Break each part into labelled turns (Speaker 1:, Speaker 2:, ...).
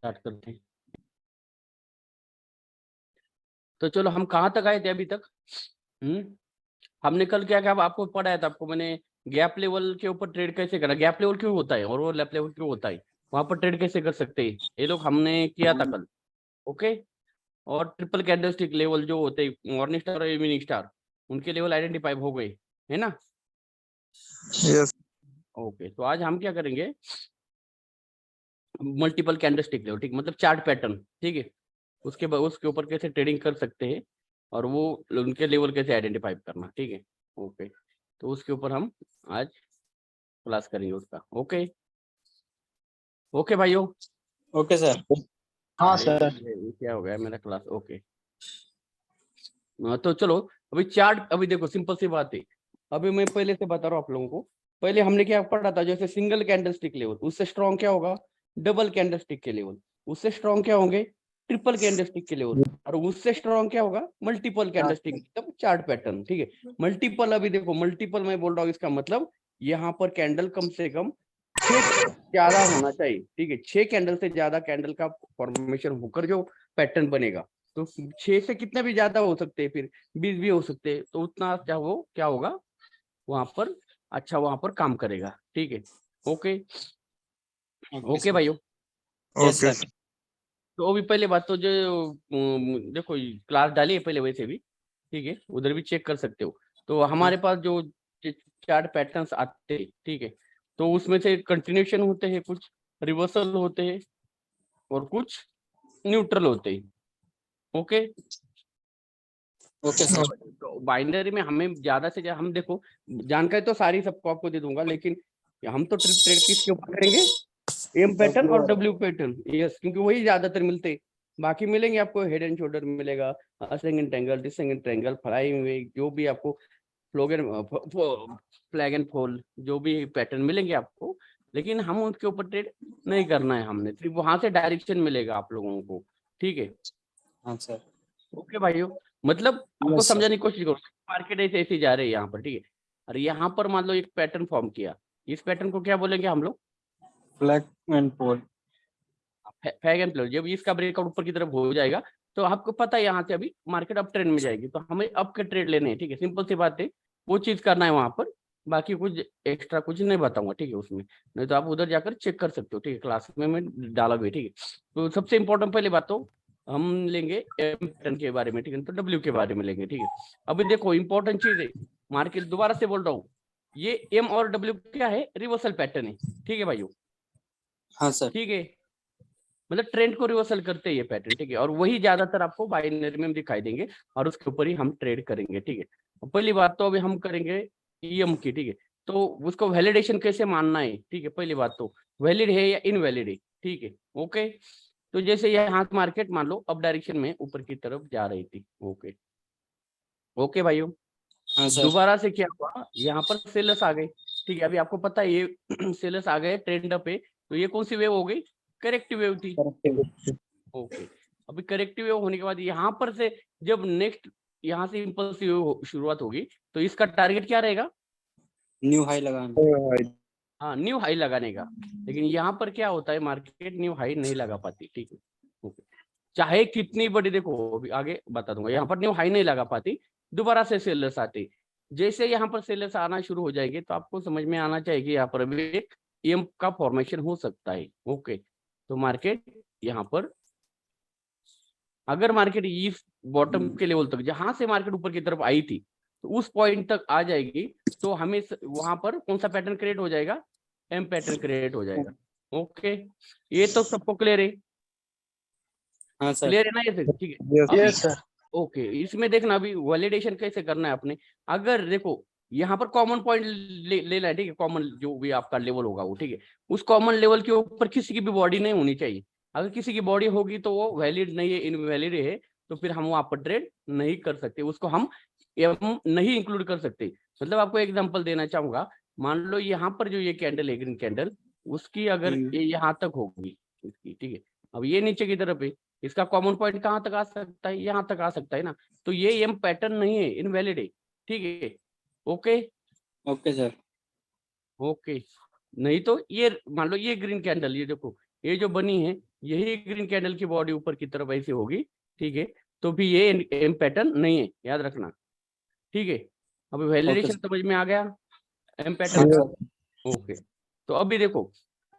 Speaker 1: Start करते हैं। तो चलो हम कहाँ तक आए थे अभी तक? हमने कल क्या क्या आपको पढ़ाया था, आपको मैंने गैप लेवल के ऊपर ट्रेड कैसे करना, गैप लेवल क्यों होता है और वो लैप लेवल क्यों होता है, वहां पर ट्रेड कैसे कर सकते हैं, ये लोग हमने किया था कल। ओके। और ट्रिपल कैंडलस्टिक लेवल जो होते हैं मॉर्निंग स्टार और इवनिंग स्टार, उनके लेवल आइडेंटिफाई हो गए, है ना?
Speaker 2: यस।
Speaker 1: ओके, तो आज हम क्या करेंगे, मल्टीपल कैंडलस्टिक लेवल, ठीक, मतलब चार्ट पैटर्न, ठीक है, उसके ऊपर कैसे ट्रेडिंग कर सकते हैं और वो उनके लेवल कैसे आइडेंटिफाई करना, ठीक है। ओके, तो उसके ऊपर हम आज क्लास करेंगे उसका। ओके ओके भाइयों।
Speaker 3: Okay sir.
Speaker 2: हाँ सर।
Speaker 1: ये क्या हो गया मेरा क्लास? ओके। तो चलो अभी चार्ट, अभी देखो सिंपल सी बात है, अभी मैं पहले से बता रहा हूँ आप लोगों को। पहले हमने क्या पढ़ा था, जैसे सिंगल कैंडलस्टिक लेवल, उससे स्ट्रॉन्ग क्या होगा, डबल कैंडलस्टिक के लेवल, उससे स्ट्रॉन्ग क्या होंगे, ट्रिपल कैंडलस्टिक के लेवल, और उससे स्ट्रॉन्ग क्या होगा, मल्टीपल कैंडलस्टिक, मतलब चार्ट पैटर्न, ठीक है। मल्टीपल, अभी देखो मल्टीपल मैं बोल रहा हूँ, इसका मतलब यहाँ पर कैंडल कम से कम 6 ज्यादा होना चाहिए, ठीक है। 6 कैंडल से ज्यादा कैंडल का फॉर्मेशन होकर जो पैटर्न बनेगा, तो 6 से कितने भी ज्यादा हो सकते हैं, फिर 20 भी हो सकते हैं, तो उतना क्या होगा वहां पर, अच्छा वहां पर काम करेगा, ठीक है। ओके ओके भाइयों।
Speaker 3: Yes
Speaker 2: okay.
Speaker 3: सर।
Speaker 1: तो अभी पहले बात तो जो देखो क्लास डाली है पहले वैसे भी, ठीक है, उधर भी चेक कर सकते हो। तो हमारे पास जो चार्ट पैटर्न्स आते हैं, ठीक है, तो उसमें से कंटिन्यूशन होते हैं, कुछ रिवर्सल होते हैं और कुछ न्यूट्रल होते हैं। ओके।
Speaker 3: Okay sir.
Speaker 1: तो बाइनरी में हमें ज्यादा से ज्यादा, हम देखो जानकारी तो सारी सबको आपको दे दूंगा, लेकिन हम तो ट्रिप ट्रेड किसके ऊपर करेंगे, एम पैटर्न और डब्ल्यू पैटर्न, यस, क्योंकि वही ज्यादातर मिलते हैं। बाकी मिलेंगे आपको हेड एंड शोल्डर मिलेगा, ascending triangle, descending triangle, flying वेग, जो भी आपको फ्लैग एंड फॉल, जो भी पैटर्न मिलेंगे आपको, लेकिन हम उसके ऊपर ट्रेड नहीं करना है, हमने सिर्फ वहां से डायरेक्शन मिलेगा आप लोगों को, ठीक है।
Speaker 3: हाँ सर।
Speaker 1: ओके भाइयों, मतलब आपको
Speaker 3: यस सर।
Speaker 1: समझाने की कोशिश करो, मार्केट ऐसे ऐसे जा रही है यहाँ पर, ठीक है। और यहाँ पर मान लो एक पैटर्न फॉर्म किया, इस पैटर्न को क्या बोलेंगे हम लोग,
Speaker 3: flag and pole.
Speaker 1: Flag and floor. जब इसका ब्रेकआउट ऊपर की तरफ हो जाएगा, तो आपको पता है यहाँ से अभी मार्केट अप ट्रेंड में जाएगी, तो हमें अप के ट्रेड लेने हैं, ठीक है, सिंपल सी बात है, वो चीज करना है वहां पर। बाकी कुछ एक्स्ट्रा कुछ नहीं बताऊंगा, ठीक है, उसमें नहीं तो आप उधर जाकर चेक कर सकते हो, ठीक है, क्लास में मैं डाला हुआ है, ठीक है। तो सबसे इंपॉर्टेंट पहले बात तो हम लेंगे एम पैटर्न के बारे में, ठीक है, तो डब्ल्यू के बारे में लेंगे, ठीक है। अभी देखो इंपॉर्टेंट चीज है, मार्केट दोबारा से बोल रहा हूँ, ये एम और डब्ल्यू क्या है, रिवर्सल पैटर्न है, ठीक है भाइयों,
Speaker 3: हाँ सर।
Speaker 1: ठीक है, मतलब ट्रेंड को रिवर्सल करते हैं ये पैटर्न, ठीक है, और वही ज्यादातर आपको बाइनरी में दिखाई देंगे और उसके ऊपर ही हम ट्रेड करेंगे, ठीक है। पहली बात तो अभी हम करेंगे ईएम की, ठीक है, तो उसको वैलिडेशन कैसे मानना है, ठीक है, पहली बात तो वैलिड है या इनवैलिड है, ठीक है। ओके, तो जैसे यहाँ मार्केट मान लो अप डायरेक्शन में ऊपर की तरफ जा रही थी, ओके ओके भाइयों,
Speaker 3: हाँ सर।
Speaker 1: दोबारा से क्या हुआ, यहाँ पर सेलर्स आ गए, ठीक है, अभी आपको पता है ये सेलर्स आ गए ट्रेंड पे, तो ये कौन सी वेव हो गई, करेक्टिव वेव थी। ओके, अभी करेक्टिव वेव होने के बाद यहाँ पर से जब नेक्स्ट यहाँ से इम्पल्सिव शुरुआत होगी, तो इसका टारगेट क्या रहेगा,
Speaker 3: न्यू हाई लगाना।
Speaker 1: हाँ न्यू हाई लगाने का। लेकिन यहाँ पर क्या होता है, मार्केट न्यू हाई नहीं लगा पाती, ठीक है, ओके, चाहे कितनी बड़ी, देखो अभी आगे बता दूंगा, यहाँ पर न्यू हाई नहीं लगा पाती, दोबारा से सेलर्स आते, जैसे यहाँ पर सेलर्स आना शुरू हो जाएंगे, तो आपको समझ में आना चाहिए कि यहाँ पर भी एक ईएम का फॉर्मेशन हो सकता है। ओके, तो मार्केट यहाँ पर, अगर मार्केट इस बॉटम के लेवल तक, जहां से मार्केट ऊपर की तरफ आई थी, तो उस पॉइंट तक आ जाएगी, तो हमें वहां पर कौन सा पैटर्न क्रिएट हो जाएगा, एम पैटर्न क्रिएट हो जाएगा। ओके, ये तो सबको क्लियर है,
Speaker 3: हाँ सर।
Speaker 1: क्लियर है ना ये से? ठीक है, अभी
Speaker 2: यस सर।
Speaker 1: ओके, इसमें देखना अभी वैलिडेशन कैसे करना है आपने। अगर देखो यहाँ पर कॉमन पॉइंट लेना है, ठीक है, कॉमन जो भी आपका लेवल होगा वो, ठीक है, उस कॉमन लेवल के ऊपर किसी की भी बॉडी नहीं होनी चाहिए। अगर किसी की बॉडी होगी तो वो वैलिड नहीं है, इनवैलिड है, तो फिर हम वहां पर ट्रेड नहीं कर सकते, उसको हम नहीं इंक्लूड कर सकते। मतलब आपको एग्जांपल देना चाहूंगा, मान लो यहाँ पर जो ये कैंडल है, ग्रीन कैंडल, उसकी अगर ये यहाँ तक होगी इसकी, ठीक है, अब ये नीचे की तरफ है, इसका कॉमन पॉइंट कहाँ तक आ सकता है, यहाँ तक आ सकता है ना, तो ये एम पैटर्न नहीं है, इनवैलिड है, ठीक है। Okay
Speaker 3: okay sir.
Speaker 1: ओके, नहीं तो ये मान लो ये ग्रीन कैंडल, ये देखो ये जो बनी है यही ग्रीन कैंडल की बॉडी ऊपर की तरफ ऐसी होगी, ठीक है, तो भी ये एम पैटर्न नहीं है, याद रखना, ठीक है। अभी वैलिडेशन समझ में आ गया एम पैटर्न का? ओके, तो अभी देखो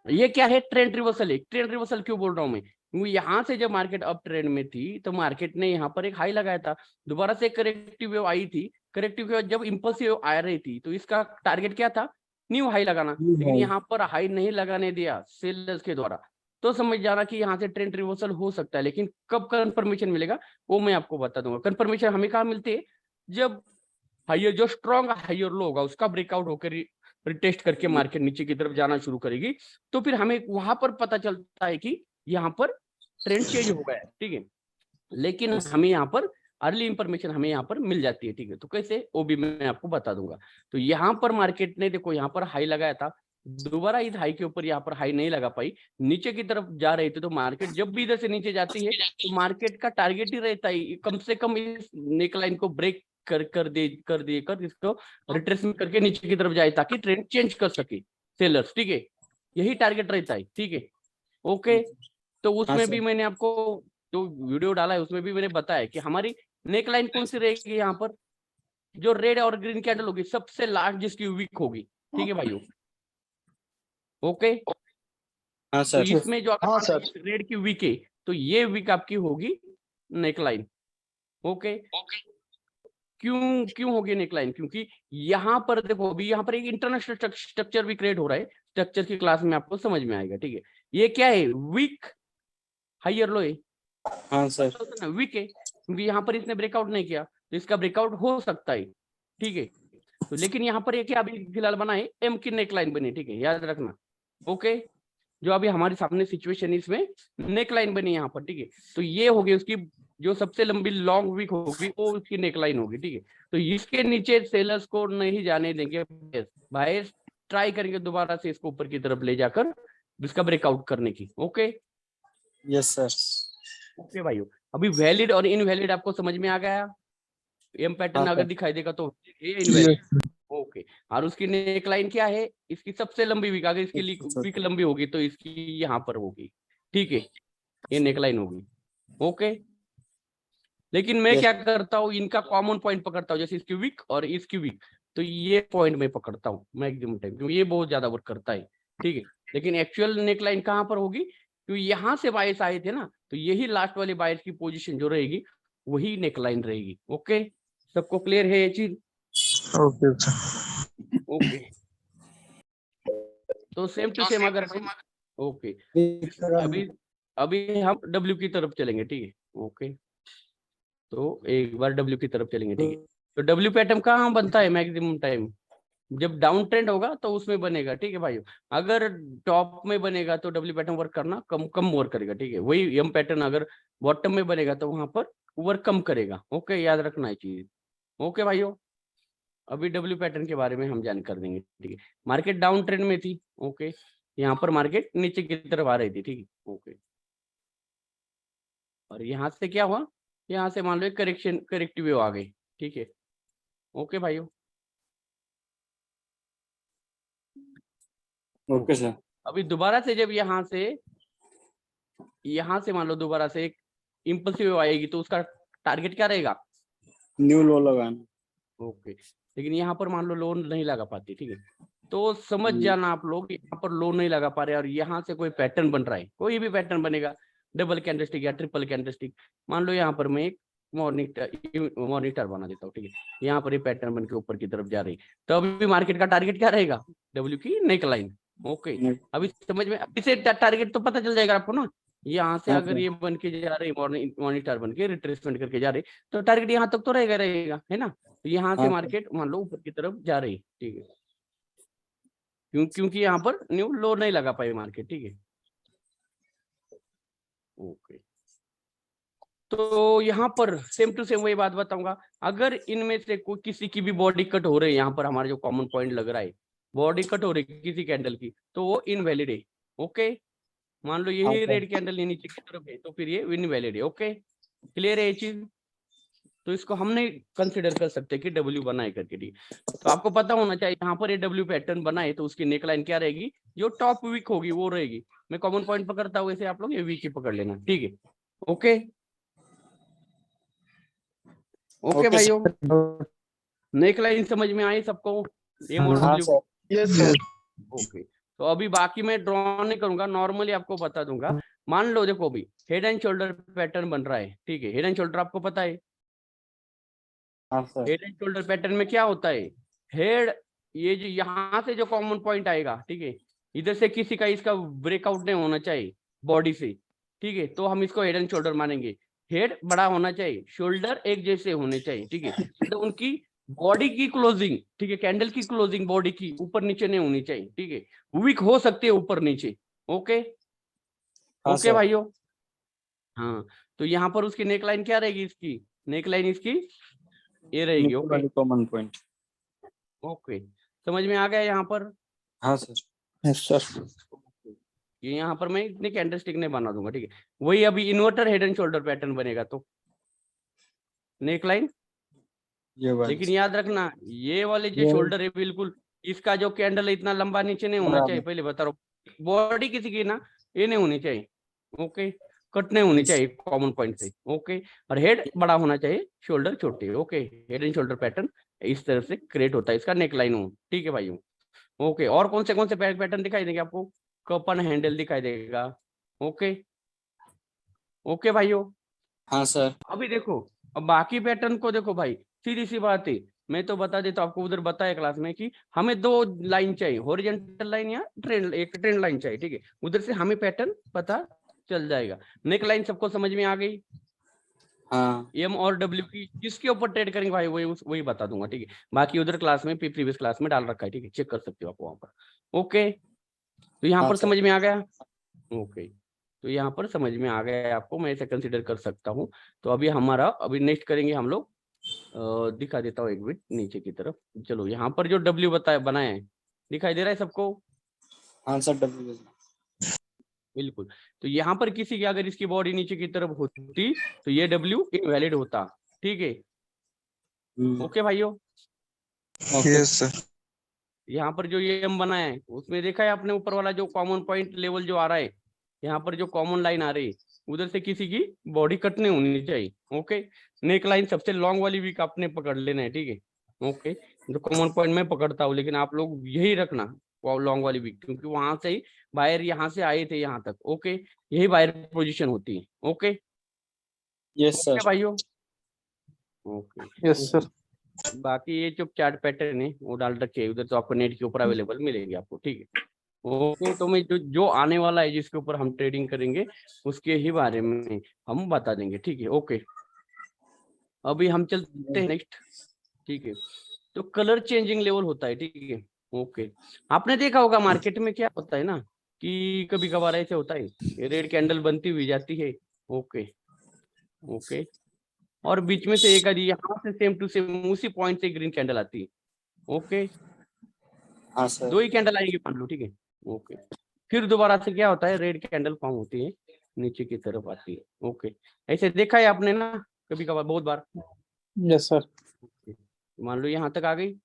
Speaker 1: ये क्या है, ट्रेंड रिवर्सल है। ट्रेंड रिवर्सल क्यों बोल रहा हूं मैं, क्योंकि यहाँ से जब मार्केट अप ट्रेंड में थी तो मार्केट ने यहाँ पर एक हाई लगाया था, दोबारा से करेक्टिव वेव आई थी, करेक्टिव वेव जब इंपल्सिव आ रही थी तो इसका टारगेट क्या था, न्यू हाई लगाना, लेकिन यहाँ पर हाई नहीं लगाने दिया सेलर्स के द्वारा, तो समझ जाना कि यहाँ से ट्रेंड रिवर्सल हो सकता है। लेकिन कब कंफर्मेशन मिलेगा वो मैं आपको बता दूंगा। कंफर्मेशन हमें कहाँ मिलती है, जब हाइयर जो स्ट्रॉन्ग हाइयर लो होगा उसका ब्रेकआउट होकर रिटेस्ट करके मार्केट नीचे की तरफ जाना शुरू करेगी, तो फिर हमें वहां पर पता चलता है कि यहाँ पर ट्रेंड चेंज हो गया है, ठीक है। लेकिन हमें यहाँ पर अर्ली इंफॉर्मेशन हमें यहाँ पर मिल जाती है, ठीक है, तो कैसे वो भी मैं आपको बता दूंगा। तो यहाँ पर मार्केट ने देखो यहाँ पर हाई लगाया था, दोबारा इस हाई के ऊपर यहाँ पर हाई नहीं लगा पाई, नीचे की तरफ जा रही थी, तो मार्केट जब भी इधर से नीचे जाती है तो मार्केट का टारगेट ही रहता है कम से कम इस नेकलाइन को ब्रेक कर इसको रिट्रेसमेंट करके नीचे की तरफ जाए ताकि ट्रेंड चेंज कर सके सेलर्स, ठीक है, यही टारगेट रहता है, ठीक है। ओके, तो उसमें भी मैंने आपको जो वीडियो डाला है उसमें भी मैंने बताया कि हमारी नेक लाइन कौन सी रहेगी, यहाँ पर जो रेड और ग्रीन कैंडल होगी सबसे लास्ट जिसकी वीक होगी, ठीक है भाइयों। ओके,
Speaker 3: हाँ
Speaker 1: तो
Speaker 3: सर।
Speaker 1: इसमें जो अगर रेड की वीक है तो ये वीक आपकी होगी नेक लाइन। ओके, क्यों क्यों होगी नेकलाइन, क्योंकि यहाँ पर देखो अभी यहाँ पर एक इंटरनेशनल स्ट्रक्चर भी क्रिएट हो रहा है, स्ट्रक्चर की क्लास में आपको समझ में आएगा, ठीक है। ये क्या है, वीक हाइयर लो है,
Speaker 3: हाँ सर।
Speaker 1: वीक है क्योंकि यहाँ पर इसने ब्रेकआउट नहीं किया, तो इसका ब्रेकआउट हो सकता है, ठीक है। तो लेकिन यहाँ पर ये क्या अभी फिलहाल बना है, एम की नेकलाइन बनी, ठीक है, याद रखना। ओके, जो अभी हमारे सामने सिचुएशन इसमें नेकलाइन बनी यहाँ पर, ठीक है, तो ये होगी उसकी जो सबसे लंबी लॉन्ग वीक होगी वो उसकी नेकलाइन होगी, ठीक है। तो इसके नीचे सेलर्स को नहीं जाने देंगे, भाई ट्राई करेंगे दोबारा से इसको ऊपर की तरफ ले जाकर इसका ब्रेकआउट करने की। Okay,
Speaker 3: yes sir.
Speaker 1: ओके भाइयों, अभी वैलिड और इनवैलिड आपको समझ में आ गया, एम पैटर्न
Speaker 3: हाँ
Speaker 1: अगर
Speaker 3: सर।
Speaker 1: दिखाई देगा तो ये इनवैलिड। ओके, और उसकी नेकलाइन क्या है, इसकी सबसे लंबी वीक, अगर इसकी वीक लंबी होगी तो इसकी यहाँ पर होगी, ठीक है, ये नेकलाइन होगी। ओके, लेकिन मैं क्या करता हूँ, इनका कॉमन पॉइंट पकड़ता हूँ, जैसे इसकी वीक और इसकी वीक, तो ये पॉइंट में पकड़ता हूँ मैक्सिमम टाइम, क्योंकि ये बहुत ज्यादा वर्क करता है, ठीक है। लेकिन एक्चुअल नेकलाइन कहाँ पर होगी, क्योंकि यहाँ से बायर्स आए थे ना, तो यही लास्ट वाली बायर्स की पोजीशन जो रहेगी वही नेकलाइन रहेगी। ओके, सबको क्लियर है ये चीज? ओके, तो सेम टू सेम अगर हम ओके अभी हम डब्ल्यू की तरफ चलेंगे, ठीक है। ओके, तो एक बार डब्ल्यू की तरफ चलेंगे, ठीक है। तो डब्ल्यू पैटर्न कहाँ बनता है मैक्सिमम टाइम, जब डाउन ट्रेंड होगा तो उसमें बनेगा, ठीक है भाइयों। अगर टॉप में बनेगा तो डब्ल्यू पैटर्न वर्क करना कम कम वर्क करेगा, ठीक है। वही एम पैटर्न अगर बॉटम में बनेगा तो वहां पर वर्क कम करेगा। ओके, याद रखना है चीज। ओके भाइयों, अभी डब्ल्यू पैटर्न के बारे में हम जानकारी देंगे, ठीक है। मार्केट डाउन ट्रेंड में थी, ओके, यहाँ पर मार्केट नीचे की तरफ आ रही थी, ठीक है। ओके, और यहाँ से क्या हुआ, यहाँ से मान लो एक करेक्टिव वेव आ गई, ठीक है। ओके भाइयों,
Speaker 3: ओके सर।
Speaker 1: अभी दोबारा से जब यहाँ से मान लो दोबारा से एक इम्पल्सिव वेव आएगी तो उसका टारगेट क्या रहेगा,
Speaker 3: न्यू लो लगाना।
Speaker 1: ओके, लेकिन यहाँ पर मान लो लो नहीं लगा पाती, ठीक है, तो समझ जाना आप लोग यहाँ पर लो नहीं लगा पा रहे और यहाँ से कोई पैटर्न बन रहा है, कोई भी पैटर्न बनेगा, डबल कैंडलस्टिक या ट्रिपल कैंडलस्टिक। मान लो यहाँ पर मैं एक मॉनिटर बना देता हूँ, ठीक है, यहाँ पर ये पैटर्न बन के ऊपर की तरफ जा रही, तो अभी मार्केट का टारगेट क्या रहेगा, डब्ल्यू की नेक लाइन। ओके, अभी समझ में, अभी से टारगेट तो पता चल जाएगा आपको ना, यहाँ से अगर ये बन के जा रही मॉनिटर बन के रिट्रेसमेंट करके जा रही तो टारगेट यहाँ तक तो रहेगा है ना। तो यहाँ से मार्केट मान लो ऊपर की तरफ जा रही, ठीक है, क्योंकि यहाँ पर न्यू लो नहीं लगा पाई मार्केट, ठीक है। ओके, तो यहाँ पर सेम टू सेम वही बात बताऊंगा, अगर इनमें से कोई किसी की भी बॉडी कट हो रही है, यहाँ पर हमारा जो कॉमन पॉइंट लग रहा है बॉडी कट हो रही है किसी कैंडल की, तो वो इनवैलिड है। ओके, मान लो यही रेड कैंडल नीचे की तरफ है तो फिर ये इनवैलिड है। ओके, क्लियर है ये चीज? तो इसको हम नहीं कंसिडर कर सकते कि डब्ल्यू बना है करके, ठीक है। तो आपको पता होना चाहिए यहाँ पर ये डब्ल्यू पैटर्न बना है तो उसकी नेक लाइन क्या रहेगी, जो टॉप वीक होगी वो रहेगी। मैं कॉमन पॉइंट पकड़ता हूँ, ऐसे आप लोग ये वीक ही पकड़ लेना, ठीक है। ओके ओके
Speaker 3: ओके
Speaker 1: भाइयों, नेक लाइन समझ में आई सबको, एम और
Speaker 3: हाँ
Speaker 1: W?
Speaker 3: Sir.
Speaker 2: Yes, sir.
Speaker 1: Okay, तो अभी बाकी मैं ड्रॉ नहीं करूंगा, नॉर्मली आपको बता दूंगा। मान लो देखो अभी हेड एंड शोल्डर पैटर्न बन रहा है, ठीक है। हेड एंड शोल्डर आपको पता है,
Speaker 3: हाँ sir.
Speaker 1: Head and shoulder pattern में क्या होता है, हेड ये जो यहाँ से जो कॉमन पॉइंट आएगा, ठीक है, इधर से किसी का इसका ब्रेकआउट नहीं होना चाहिए बॉडी से, ठीक है, तो हम इसको हेड एंड शोल्डर मानेंगे। हेड बड़ा होना चाहिए, शोल्डर एक जैसे होने चाहिए, ठीक है, मतलब उनकी बॉडी की क्लोजिंग, ठीक है, कैंडल की क्लोजिंग बॉडी की ऊपर नीचे नहीं होनी चाहिए, ठीक है, वीक हो सकती है ऊपर नीचे। ओके
Speaker 3: हाँ
Speaker 1: ओके
Speaker 3: सर।
Speaker 1: भाइयों, हाँ। तो यहाँ पर उसकी नेक लाइन क्या रहेगी, इसकी नेक लाइन इसकी ये रहेगी।
Speaker 3: नीचे
Speaker 1: ओके
Speaker 3: वाली कॉमन पॉइंट।
Speaker 1: ओके, समझ में आ गया यहाँ पर?
Speaker 3: हाँ सर।
Speaker 2: Yes, sir.
Speaker 1: ये यहाँ पर मैं इतने कैंडलस्टिक नहीं बना दूंगा, ठीक है। वही अभी inverter head and shoulder pattern बनेगा तो नेक लाइन,
Speaker 3: ये वाली
Speaker 1: लेकिन याद रखना ये वाले जो
Speaker 3: ये-
Speaker 1: शोल्डर है बिल्कुल इसका जो कैंडल है इतना लंबा नीचे नहीं होना चाहिए, पहले बता रहा हूँ। बॉडी किसी की ना ये नहीं होनी चाहिए, ओके, कट नहीं होनी चाहिए कॉमन पॉइंट से, ओके। और हेड बड़ा होना चाहिए, शोल्डर छोटे, okay. Head and shoulder pattern इस तरह से क्रिएट होता है, इसका नेक लाइन हो, ठीक है भाइयों। ओके, और कौन से पैटर्न दिखाई देंगे आपको, कपन हैंडल दिखाई देगा, ओके ओके भाइयों।
Speaker 3: हाँ सर।
Speaker 1: अभी देखो, अब बाकी पैटर्न को देखो भाई, सीधी सी बात है, मैं तो बता देता हूं आपको, उधर बताया क्लास में कि हमें दो लाइन चाहिए, हॉरिजॉन्टल लाइन या ट्रेंड, एक ट्रेंड लाइन चाहिए, ठीक है, उधर से हमें पैटर्न पता चल जाएगा। नेक लाइन सबको समझ में आ गई,
Speaker 3: हाँ
Speaker 1: एम और डब्ल्यू की किसके ऊपर ट्रेड करेंगे भाई वही बता दूंगा, ठीक है। बाकी उधर क्लास में प्रीवियस क्लास में डाल रखा है, ठीक है, चेक कर सकते हो आप वहां पर। ओके, तो यहाँ
Speaker 3: हाँ
Speaker 1: पर
Speaker 3: सर।
Speaker 1: समझ में आ गया, ओके। तो यहाँ पर समझ में आ गया है आपको, मैं इसे कंसीडर कर सकता हूँ। तो अभी हमारा अभी नेक्स्ट करेंगे हम लोग, दिखा देता हूँ एक मिनट नीचे की तरफ। चलो यहाँ पर जो डब्ल्यू बताया बनाया है दिखाई दे रहा है सबको,
Speaker 3: हाँ सर। डब्ल्यू।
Speaker 1: बिल्कुल। तो यहाँ पर किसी की अगर इसकी बॉडी नीचे की तरफ होती तो ये डब्ल्यू इनवैलिड होता, ठीक है। ओके भाइयों,
Speaker 2: Yes, sir.
Speaker 1: यहाँ पर जो ये एम बनाया है उसमें देखा है आपने, ऊपर वाला जो कॉमन पॉइंट लेवल जो आ रहा है, यहाँ पर जो कॉमन लाइन आ रही है उधर से किसी की बॉडी कट नहीं होनी चाहिए, ओके। नेक लाइन सबसे लॉन्ग वाली वीक आपने पकड़ लेना है, ठीक है, ओके। जो कॉमन पॉइंट मैं पकड़ता हूँ, लेकिन आप लोग यही रखना लॉन्ग वाली वीक, क्योंकि वहां से ही बायर यहाँ से आए थे यहाँ तक, ओके, यही बायर पोजिशन होती है, ओके
Speaker 3: यस
Speaker 1: ओके
Speaker 3: सर।
Speaker 1: भाइयों, ओके।
Speaker 2: Yes, sir.
Speaker 1: बाकी ये जो चार्ट पैटर्न है वो डाल रखे उधर, तो आपको नेट के ऊपर अवेलेबल मिलेंगे आपको, ठीक है। ओके, तो मैं जो आने वाला है जिसके ऊपर हम ट्रेडिंग करेंगे उसके ही बारे में हम बता देंगे, ठीक है, ओके। अभी हम चलते हैं नेक्स्ट, ठीक है। तो कलर चेंजिंग लेवल होता है, ठीक है, ओके। आपने देखा होगा मार्केट में क्या होता है ना, कि कभी कभार ऐसे होता है, ये रेड कैंडल बनती हुई जाती है, ओके ओके, और बीच में से एक आधी यहाँ से सेम टू सेम उसी पॉइंट से ग्रीन कैंडल आती है, ओके।
Speaker 3: हाँ सर।
Speaker 1: दो ही कैंडल आएंगे मान लो, ठीक है, ओके। फिर दोबारा से क्या होता है, रेड कैंडल फॉर्म होती है, नीचे की तरफ आती है, ओके। ऐसे देखा है आपने ना कभी कभार, बहुत बार।
Speaker 2: Yes, sir.
Speaker 1: मान लो यहाँ तक आ गई,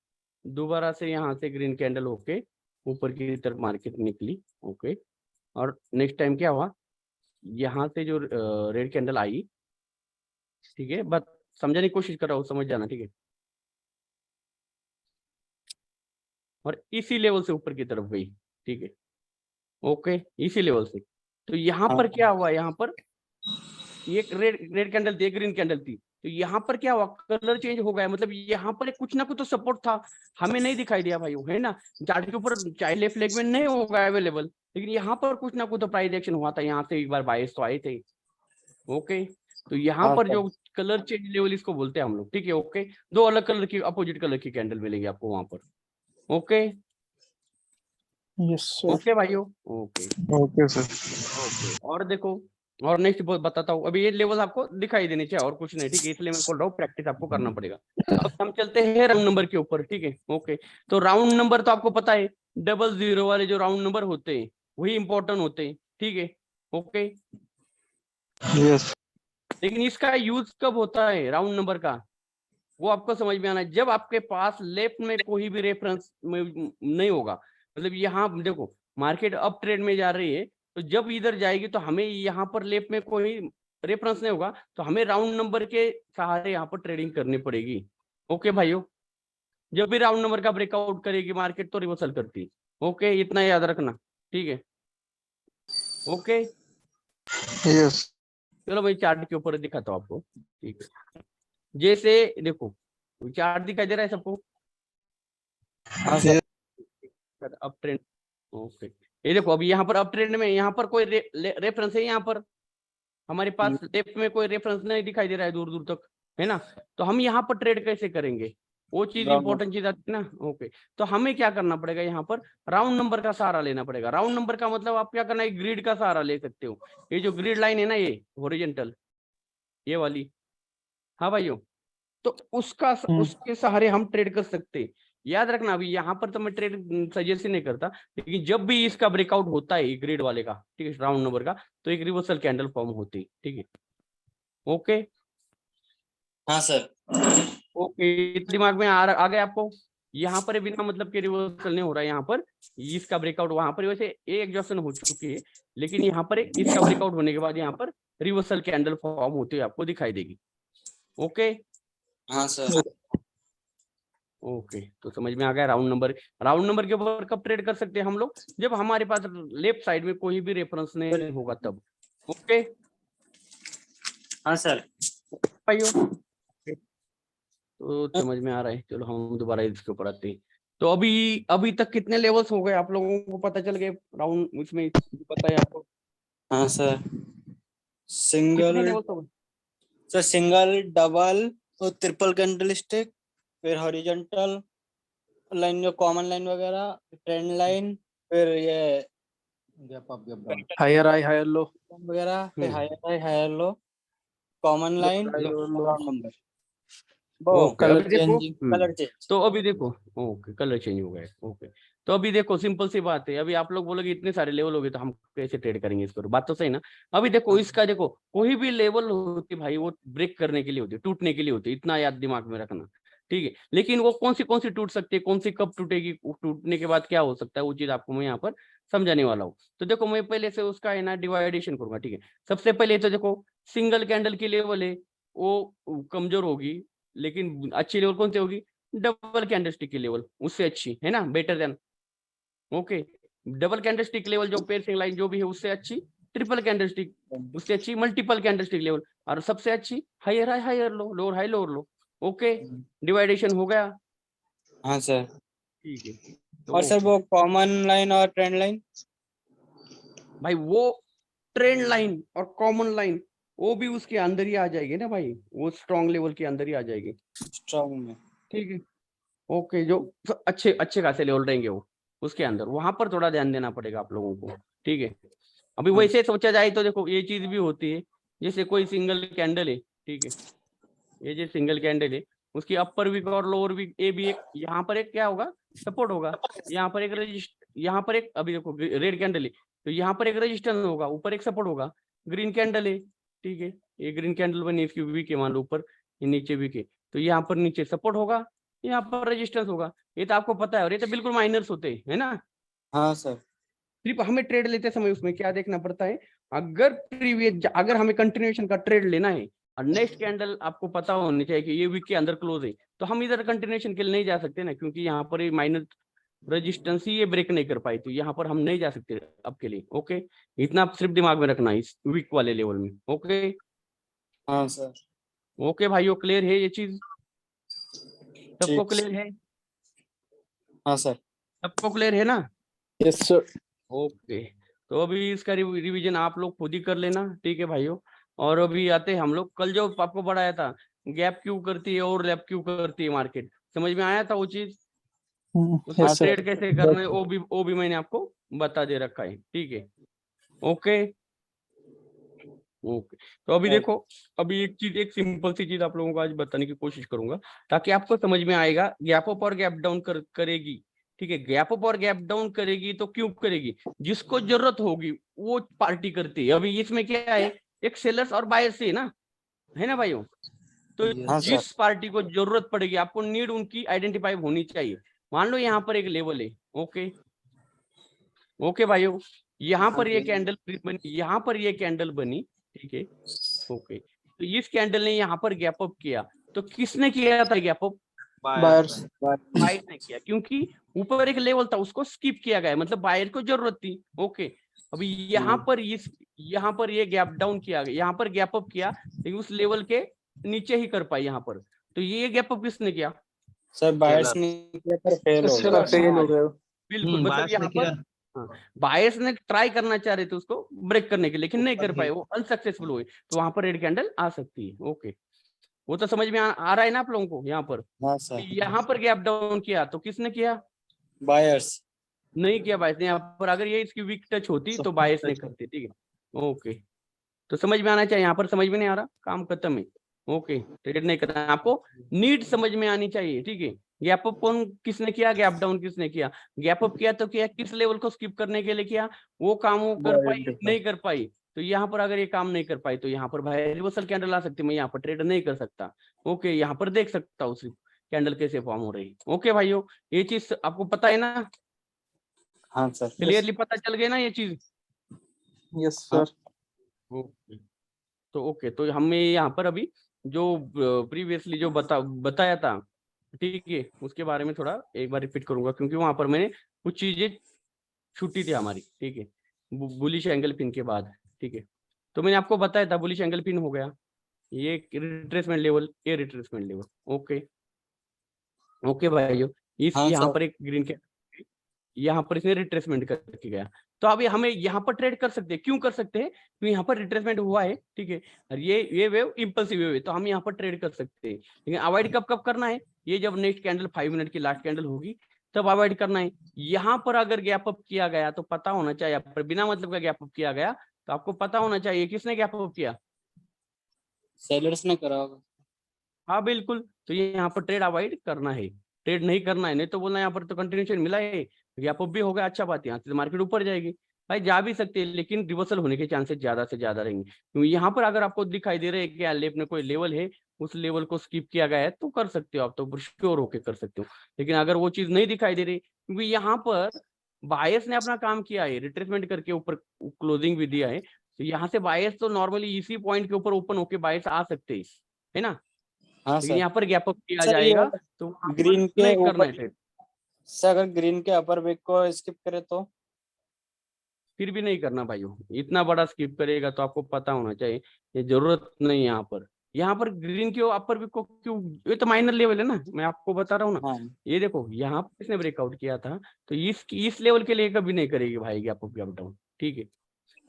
Speaker 1: दोबारा से यहाँ से ग्रीन कैंडल होके ऊपर की तरफ मार्केट निकली, ओके। और नेक्स्ट टाइम क्या हुआ, यहाँ से जो रेड कैंडल आई, ठीक है, बस समझने की कोशिश कर रहा हूँ, समझ जाना, ठीक है। और इसी लेवल से ऊपर की तरफ गई, ठीक है, ओके, इसी लेवल से। तो यहाँ पर क्या हुआ, यहाँ पर ये रेड कैंडल थी, ग्रीन कैंडल थी, तो यहाँ पर क्या हुआ, कलर चेंज हो गया, मतलब यहाँ पर कुछ ना कुछ तो सपोर्ट था, हमें नहीं दिखाई दिया भाई, है ना। चार्ट के ऊपर चाहे लेफ्ट लेग में नहीं होगा अवेलेबल, लेकिन यहाँ पर कुछ ना कुछ तो प्राइस एक्शन हुआ था, यहाँ से एक बार बायस तो आए थे, ओके। तो यहाँ
Speaker 3: हाँ
Speaker 1: पर
Speaker 3: सर।
Speaker 1: जो कलर चेंज लेवल इसको बोलते हैं हम लोग, ठीक है, ओके। दो अलग कलर की अपोजिट कलर की कैंडल मिलेगी आपको वहां पर, ओके
Speaker 2: Yes, sir.
Speaker 1: ओके भाइयों, ओके
Speaker 2: Okay, sir.
Speaker 1: ओके। और देखो, और नेक्स्ट बताता हूँ, अभी ये लेवल आपको दिखाई देने चाहिए और कुछ नहीं, ठीक है, इसलिए मैं बोल रहा हूँ प्रैक्टिस आपको करना पड़ेगा। अब हम चलते हैं राउंड नंबर के ऊपर, ठीक है, ओके। तो राउंड नंबर तो आपको पता है, 00 वाले जो राउंड नंबर होते हैं वही इंपॉर्टेंट होते हैं, ठीक है, ओके।
Speaker 2: Yes.
Speaker 1: लेकिन इसका यूज कब होता है राउंड नंबर का, वो आपको समझ में आना है। जब आपके पास लेफ्ट में कोई भी रेफरेंस नहीं होगा, मतलब यहाँ देखो मार्केट अप ट्रेंड में जा रही है, तो जब इधर जाएगी तो हमें यहाँ पर लेफ्ट में कोई रेफरेंस नहीं होगा, तो हमें राउंड नंबर के सहारे यहाँ पर ट्रेडिंग करनी पड़ेगी। ओके भाइयों, जब भी राउंड नंबर का ब्रेकआउट करेगी मार्केट तो रिवर्सल करती है। ओके, इतना याद रखना, ठीक है। ओके,
Speaker 2: यस
Speaker 1: चलो मैं चार्ट के ऊपर दिखाता हूँ आपको, ठीक है। जैसे देखो चार्ट दिखाई दे रहा है सबको?
Speaker 3: हाँ सर।
Speaker 1: Up trend, okay. ये देखो अभी यहाँ पर अप ट्रेंड में यहाँ पर कोई रेफरेंस है, यहाँ पर हमारे पास लेफ्ट में कोई रेफरेंस नहीं दिखाई दे रहा है दूर दूर तक, है ना? तो हम यहाँ पर ट्रेड कैसे करेंगे, वो चीज इंपॉर्टेंट चीज आती है ना। ओके, तो हमें क्या करना पड़ेगा, यहाँ पर राउंड नंबर का सहारा लेना पड़ेगा। राउंड नंबर का मतलब आप क्या करना है, ग्रिड का सहारा ले सकते हो। ये जो ग्रिड लाइन है ना, ये हॉरिजॉन्टल, ये वाली, हाँ भाइयों, तो उसके सहारे हम ट्रेड कर सकते हैं। याद रखना, अभी यहाँ पर तो मैं ट्रेड सजेस्ट नहीं करता, लेकिन जब भी इसका ब्रेकआउट होता है ग्रेड वाले का, ठीक है, राउंड नंबर का, तो एक रिवर्सल कैंडल फॉर्म होती है, ठीक है। ओके,
Speaker 3: हाँ सर।
Speaker 1: ओके, दिमाग में आ गया आपको? यहाँ पर बिना मतलब के रिवर्सल नहीं हो रहा है, यहाँ पर इसका ब्रेकआउट, वहां पर वैसे एक एग्जॉस्शन हो चुकी है, लेकिन यहाँ पर इसका ब्रेकआउट होने के बाद यहाँ पर रिवर्सल कैंडल फॉर्म होती है, आपको दिखाई देगी। ओके,
Speaker 3: हाँ सर।
Speaker 1: ओके, तो समझ में आ गया। राउंड नंबर के ऊपर कब ट्रेड कर सकते हैं हम लोग, जब हमारे पास लेफ्ट साइड में कोई भी रेफरेंस नहीं होगा तब। ओके
Speaker 3: हाँ सर।
Speaker 1: भाइयों, तो समझ में आ रहा है। चलो हम दोबारा इसके ऊपर आते हैं। तो अभी तक कितने लेवल्स हो गए आप लोगों को पता चल गए राउंड, इसमें पता है आपको?
Speaker 3: हाँ सर।
Speaker 1: कितने
Speaker 3: सिंगल
Speaker 1: लेवल्स हो गए?
Speaker 3: सर, सिंगल, डबल और ट्रिपल कैंडल स्टिक, फिर हॉरिजॉन्टल लाइन जो कॉमन लाइन वगैरह, ट्रेंड लाइन, फिर ये gap up gap down
Speaker 2: higher high higher low
Speaker 3: वगैरह, फिर higher high higher low, common line, round number, वो
Speaker 1: ओके, अभी देखो
Speaker 3: कलर चेंज।
Speaker 1: तो अभी देखो, ओके, कलर चेंज हो गया। ओके, तो अभी देखो सिंपल सी बात है। अभी आप लोग बोलोगे इतने सारे लेवल हो गए तो हम कैसे ट्रेड करेंगे इसको, बात तो सही ना। अभी देखो इसका, देखो कोई भी लेवल होती है भाई, वो ब्रेक करने के लिए होती है, टूटने के लिए होती है, इतना याद दिमाग में रखना, ठीक है। लेकिन वो कौन सी टूट सकती है, कौन सी कब टूटेगी, टूटने के बाद क्या हो सकता है, वो चीज आपको मैं यहाँ पर समझाने वाला हूँ। तो देखो मैं पहले से उसका है ना डिवाइडेशन करूंगा, ठीक है। सबसे पहले तो देखो सिंगल कैंडल की लेवल है वो कमजोर होगी, लेकिन अच्छी लेवल कौन सी होगी, डबल कैंडलस्टिक की लेवल, उससे अच्छी है ना, better than. Okay, double candlestick level जो पेयर्सिंग लाइन जो भी है उससे अच्छी, ट्रिपल कैंडलस्टिक उससे अच्छी, मल्टीपल कैंडलस्टिक लेवल, और सबसे अच्छी higher high higher low, lower high lower low. Okay, division हो गया,
Speaker 3: हाँ सर।
Speaker 1: ठीक है।
Speaker 3: और सर वो कॉमन लाइन और ट्रेंड लाइन?
Speaker 1: भाई वो ट्रेंड लाइन और कॉमन लाइन वो भी उसके अंदर ही आ जाएगी ना भाई, वो स्ट्रॉन्ग लेवल के अंदर ही आ जाएगी,
Speaker 3: स्ट्रॉन्ग में,
Speaker 1: ठीक है। ओके, जो अच्छे अच्छे खासे लेवल रहेंगे वो उसके अंदर, वहां पर थोड़ा ध्यान देना पड़ेगा आप लोगों को, ठीक है। अभी वैसे सोचा जाए तो देखो ये चीज भी होती है, जैसे कोई सिंगल कैंडल है, ठीक है, ये जो सिंगल कैंडल है उसकी अपर वीक और लोअर वीक ए भी एक, यहाँ पर एक क्या होगा, सपोर्ट होगा, यहाँ पर एक यहाँ पर एक, अभी देखो रेड कैंडल है तो यहाँ पर एक रेजिस्टेंस होगा, ऊपर एक सपोर्ट होगा। ग्रीन कैंडल है, ठीक है, ये ग्रीन कैंडल बनी, इसकी वीक है मान लो, ऊपर ये नीचे वीक है, तो यहाँ पर नीचे सपोर्ट होगा, यहाँ पर रेजिस्टेंस होगा। ये तो आपको पता है, और ये तो बिल्कुल माइनर्स होते हैं, है ना।
Speaker 3: हाँ सर।
Speaker 1: सिर्फ हमें ट्रेड लेते समय उसमें क्या देखना पड़ता है, अगर हमें कंटिन्यूएशन का ट्रेड लेना है और नेक्स्ट कैंडल आपको पता होनी चाहिए कि ये वीक के अंदर क्लोज है, तो हम इधर कंटिन्यूएशन के लिए नहीं जा सकते ना, क्योंकि यहाँ पर ये माइनर रेजिस्टेंस ही ये ब्रेक नहीं कर पाई, तो यहाँ पर हम नहीं जा सकते अब के लिए। ओके, इतना आप सिर्फ दिमाग में रखना इस वीक वाले लेवल में। ओके,
Speaker 3: हाँ सर।
Speaker 1: ओके भाइयों, क्लियर है ये चीज, सबको
Speaker 3: ठीक।
Speaker 1: क्लियर है?
Speaker 3: हाँ सर।
Speaker 1: सबको क्लियर है ना?
Speaker 2: यस सर
Speaker 1: ओके, तो अभी इसका रिवीजन आप लोग खुद ही कर लेना, ठीक है भाइयों। और अभी आते हैं हम लोग, कल जो आपको पढ़ाया था गैप क्यों करती है और लैप क्यों करती है मार्केट, समझ में आया था वो चीज, उसका
Speaker 2: यस सर
Speaker 1: ट्रेड कैसे करना है वो भी मैंने आपको बता दे रखा है, ठीक है। ओके, ओके, तो अभी देखो, अभी एक सिंपल सी चीज आप लोगों को आज बताने की कोशिश करूंगा, ताकि आपको समझ में आएगा। गैप अप और गैप डाउन करेगी, ठीक है, गैप अप और गैप डाउन करेगी तो क्यों करेगी, जिसको जरूरत होगी वो पार्टी करती है। अभी इसमें क्या है, एक सेलर्स और बायर्स है ना भाइयों, तो
Speaker 3: हाँ सर।
Speaker 1: जिस पार्टी को जरूरत पड़ेगी आपको नीड उनकी आइडेंटिफाई होनी चाहिए। मान लो यहाँ पर एक लेवल है, ओके ओके भाइयों, यहाँ पर ये कैंडल बनी, यहाँ पर ये कैंडल बनी, ठीक है ओके। तो इस कैंडल ने यहाँ पर गैप अप किया, तो किसने किया था गैप अप?
Speaker 2: Buyers.
Speaker 1: बायर ने किया, क्योंकि ऊपर एक लेवल था उसको स्किप किया गया, मतलब बायर को जरूरत थी। ओके, अभी यहाँ पर यहाँ पर ये गैप डाउन किया गया, यहाँ पर गैप अप किया, लेकिन उस लेवल के नीचे ही कर पाई यहाँ पर। तो ये गैप अप किसने किया?
Speaker 3: सर बायर्स ने किया पर फेल हो
Speaker 2: Seller
Speaker 3: गया।
Speaker 2: fail हो गए।
Speaker 1: बिल्कुल, मतलब यहाँ पर बायर्स ने ट्राई करना चाह रहे थे उसको ब्रेक करने के, लेकिन नहीं कर पाए, वो अनसक्सेसफुल हुए, तो वहां पर रेड कैंडल आ सकती है। ओके, वो तो समझ में आ रहा है ना आप लोगों को? यहाँ पर
Speaker 3: हाँ सर।
Speaker 1: यहाँ पर गैप डाउन किया तो किसने किया?
Speaker 3: बायर्स
Speaker 1: नहीं किया बायर्स ने। यहाँ पर अगर ये इसकी वीक टच होती तो बायर्स ने करते, ठीक है ओके। तो समझ में आना चाहिए, यहाँ पर समझ में नहीं आ रहा, काम खत्म है। ओके, ट्रेड नहीं करना, आपको नीड समझ में आनी चाहिए, ठीक है। गैप अप कौन किसने किया, गैप डाउन किसने किया? गैप अप किया तो किया किस लेवल को स्किप करने के लिए किया, वो काम वो कर पाई नहीं कर पाई। तो यहाँ पर अगर ये काम नहीं कर पाई तो यहाँ पर भाई रिवर्सल कैंडल आ सकती है, मैं यहाँ पर ट्रेड नहीं कर सकता। ओके, यहाँ पर देख सकता हूँ सिर्फ कैंडल कैसे फॉर्म हो रही। ओके भाइयों, ये चीज आपको पता है ना?
Speaker 3: हाँ सर।
Speaker 1: क्लियरली पता चल गया ना ये चीज?
Speaker 2: Yes sir.
Speaker 1: ओके, तो ओके, तो हमें यहाँ पर अभी जो प्रीवियसली जो बताया था, ठीक है, उसके बारे में थोड़ा एक बार रिपीट करूंगा, क्योंकि वहां पर मैंने कुछ चीजें छुट्टी थी हमारी, ठीक है, बुलिश एंगल पिन के बाद, ठीक है। तो मैंने आपको बताया था बुलिश एंगल पिन हो गया, ये रिट्रेसमेंट लेवल, ये रिट्रेसमेंट लेवल। ओके ओके भाइयों, इस
Speaker 3: हाँ
Speaker 1: यहाँ
Speaker 3: सर।
Speaker 1: पर एक ग्रीन के यहाँ पर इसने रिट्रेसमेंट करके गया, तो अभी हमें यहाँ पर ट्रेड कर सकते हैं। क्यों कर सकते हैं? क्योंकि यहाँ पर रिट्रेसमेंट हुआ है, ठीक है, और ये वेव इंपल्सिव वेव है, तो हम यहाँ पर ट्रेड कर सकते हैं। लेकिन अवॉइड कब कब करना है? ये जब नेक्स्ट कैंडल 5 मिनट की लास्ट कैंडल होगी तब अवॉइड करना है। यहाँ पर अगर गैप अप किया गया तो पता होना चाहिए, यहाँ पर बिना मतलब का गैप अप किया गया तो आपको पता होना चाहिए किसने गैप अप किया।
Speaker 3: सेलर्स ने करा होगा।
Speaker 1: हाँ बिल्कुल, तो ये यहाँ पर ट्रेड अवॉइड करना है, ट्रेड नहीं करना है। नहीं तो बोलना यहाँ पर तो कंटिन्यूएशन मिला है, गैप अप भी हो गया, अच्छा बात है, यहाँ से मार्केट ऊपर जाएगी। भाई जा भी सकते हैं, लेकिन रिवर्सल होने के चांसेस ज्यादा से ज्यादा रहेंगे, क्योंकि यहाँ पर अगर आपको दिखाई दे रहा है कि लेफ्ट में कोई लेवल है, उस लेवल को स्किप किया गया है, तो कर सकते हो आप, तो श्योर होके कर सकते हो। लेकिन अगर वो चीज नहीं दिखाई दे रही, क्योंकि यहाँ पर बायर्स ने अपना काम किया है, रिट्रेसमेंट करके ऊपर क्लोजिंग भी दिया है, तो यहाँ से बायर्स तो नॉर्मली इसी पॉइंट के ऊपर ओपन होके बायर्स आ सकते हैं, है ना?
Speaker 3: हाँ
Speaker 1: लेकिन
Speaker 3: सर।
Speaker 1: यहाँ पर गैप अप किया
Speaker 3: सर ये
Speaker 1: जाएगा तो वहाँ पर
Speaker 3: ग्रीन के
Speaker 1: नहीं करना है
Speaker 3: ऊपर
Speaker 1: ट्रेड,
Speaker 3: सर, अगर ग्रीन के अपर विक को स्किप करे तो?
Speaker 1: फिर भी नहीं करना भाइयों। इतना बड़ा स्किप करेगा तो आपको पता होना चाहिए, ये जरूरत नहीं है यहाँ पर। यहाँ पर ग्रीन के अपर विक को क्यों, ये तो माइनर लेवल है ना, मैं आपको बता रहा हूँ ना।
Speaker 3: हाँ
Speaker 1: ये देखो यहाँ पर इसने ब्रेकआउट किया था, तो इस लेवल के लिए कभी नहीं करेगी भाई गैप अप गैप डाउन, ठीक है।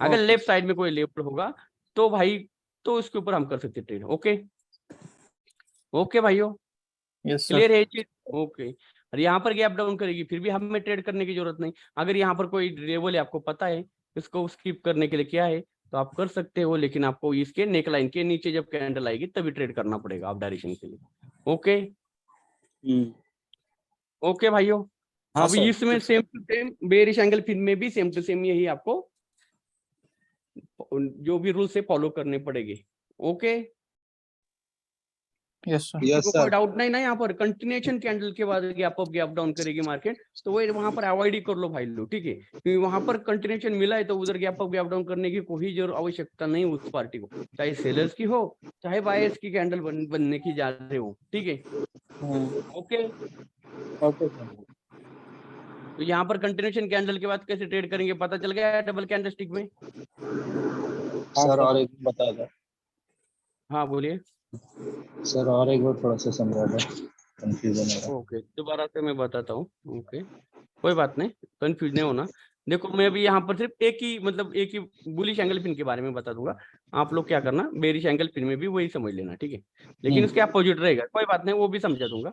Speaker 1: अगर
Speaker 3: ओके
Speaker 1: लेफ्ट साइड में कोई लेवल होगा तो भाई, तो इसके ऊपर हम कर सकते ट्रेड। ओके ओके भाइयों,
Speaker 2: Yes sir.
Speaker 1: क्लियर है ये चीज? ओके, और यहाँ पर गैप डाउन करेगी फिर भी हमें ट्रेड करने की जरूरत नहीं। अगर यहाँ पर कोई लेवल है, आपको पता है इसको स्किप करने के लिए क्या है, तो आप कर सकते हो, लेकिन आपको इसके नेकलाइन के नीचे जब कैंडल आएगी तभी ट्रेड करना पड़ेगा आप डायरेक्शन के लिए। ओके ओके भाइयों,
Speaker 3: हाँ
Speaker 1: अब
Speaker 3: सर।
Speaker 1: इसमें same to same bearish angle फिन में भी सेम टू सेम यही आपको जो भी रूल्स है फॉलो करने पड़ेंगे। Okay,
Speaker 2: Yes sir.
Speaker 3: यस
Speaker 1: को
Speaker 3: सर।
Speaker 1: कोई डाउट नहीं ना? यहाँ पर कंटिन्यूएशन कैंडल के बाद गैप अप गैप डाउन करेगी मार्केट, तो वो वहां पर अवॉइड ही कर लो भाई लोग, ठीक है, क्योंकि वहां पर कंटिन्यूएशन मिला है तो उधर गैप अप गैप डाउन करने की कोई जरूर आवश्यकता नहीं उस पार्टी को, चाहे सेलर्स की हो चाहे बायर्स की कैंडल बनने की जा रहे हो, ठीक है। ओके
Speaker 3: ओके
Speaker 1: तो यहाँ पर कंटिन्यूएशन कैंडल के बाद कैसे ट्रेड करेंगे पता चल गया डबल कैंडलस्टिक में?
Speaker 3: सर, और एक बता दो
Speaker 1: हाँ बोलिए।
Speaker 3: सर, और एक बार थोड़ा सा समझा दो, कंफ्यूजन हो रहा है।
Speaker 1: ओके, दोबारा से मैं बताता हूँ। ओके, कोई बात नहीं, कंफ्यूज नहीं होना। देखो मैं अभी यहाँ पर सिर्फ एक ही बुलिश एंगल पिन के बारे में बता दूंगा, आप लोग क्या करना बेरिश एंगल पिन में भी वही समझ लेना, ठीक है, लेकिन उसके अपोजिट रहेगा, कोई बात नहीं, वो भी समझा दूंगा।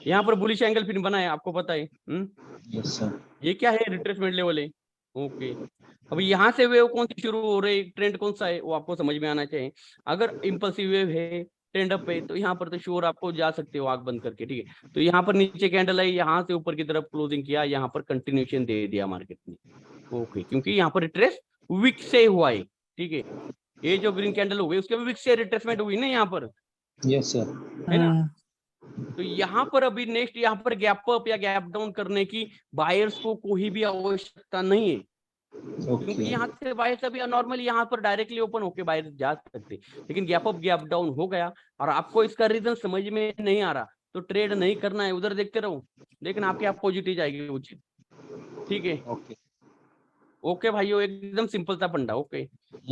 Speaker 1: यहाँ पर बुलिश एंगल पिन बना है, आपको पता है।
Speaker 3: Yes sir.
Speaker 1: ये क्या है? रिट्रेसमेंट लेवल है। ओके, अभी यहाँ से वेव कौन सी शुरू हो रही है, ट्रेंड कौन सा है, वो आपको समझ में आना चाहिए। अगर इम्पल्सिव वेव है, ट्रेंड अप है, तो यहाँ पर तो श्योर आपको जा सकते हो आंख बंद करके, ठीक है। तो यहाँ पर नीचे कैंडल है, यहाँ से ऊपर की तरफ क्लोजिंग किया, यहाँ पर कंटिन्यूएशन दे दिया मार्केट ने। ओके, क्योंकि यहाँ पर रिट्रेस विक से हुआ है, ठीक है। ये जो ग्रीन कैंडल हो गई उसके भी विक से रिट्रेसमेंट हुई ना यहाँ पर,
Speaker 4: यस सर।
Speaker 1: है ना। तो यहाँ पर अभी नेक्स्ट यहाँ पर गैप अप या गैप डाउन करने की बायर्स को कोई भी आवश्यकता नहीं है, क्योंकि
Speaker 4: ओके
Speaker 1: यहाँ से बायर्स अभी नॉर्मली यहाँ पर डायरेक्टली ओपन होके बायर्स जा सकते, लेकिन गैप अप गैप डाउन हो गया और आपको इसका रीजन समझ में नहीं आ रहा तो ट्रेड नहीं करना है, उधर देखते रहो, लेकिन आपकी अपोजिट ही जाएगी उचित। ठीक है,
Speaker 4: ओके।
Speaker 1: ओके भाइयों, एकदम सिंपल सा फंडा। ओके,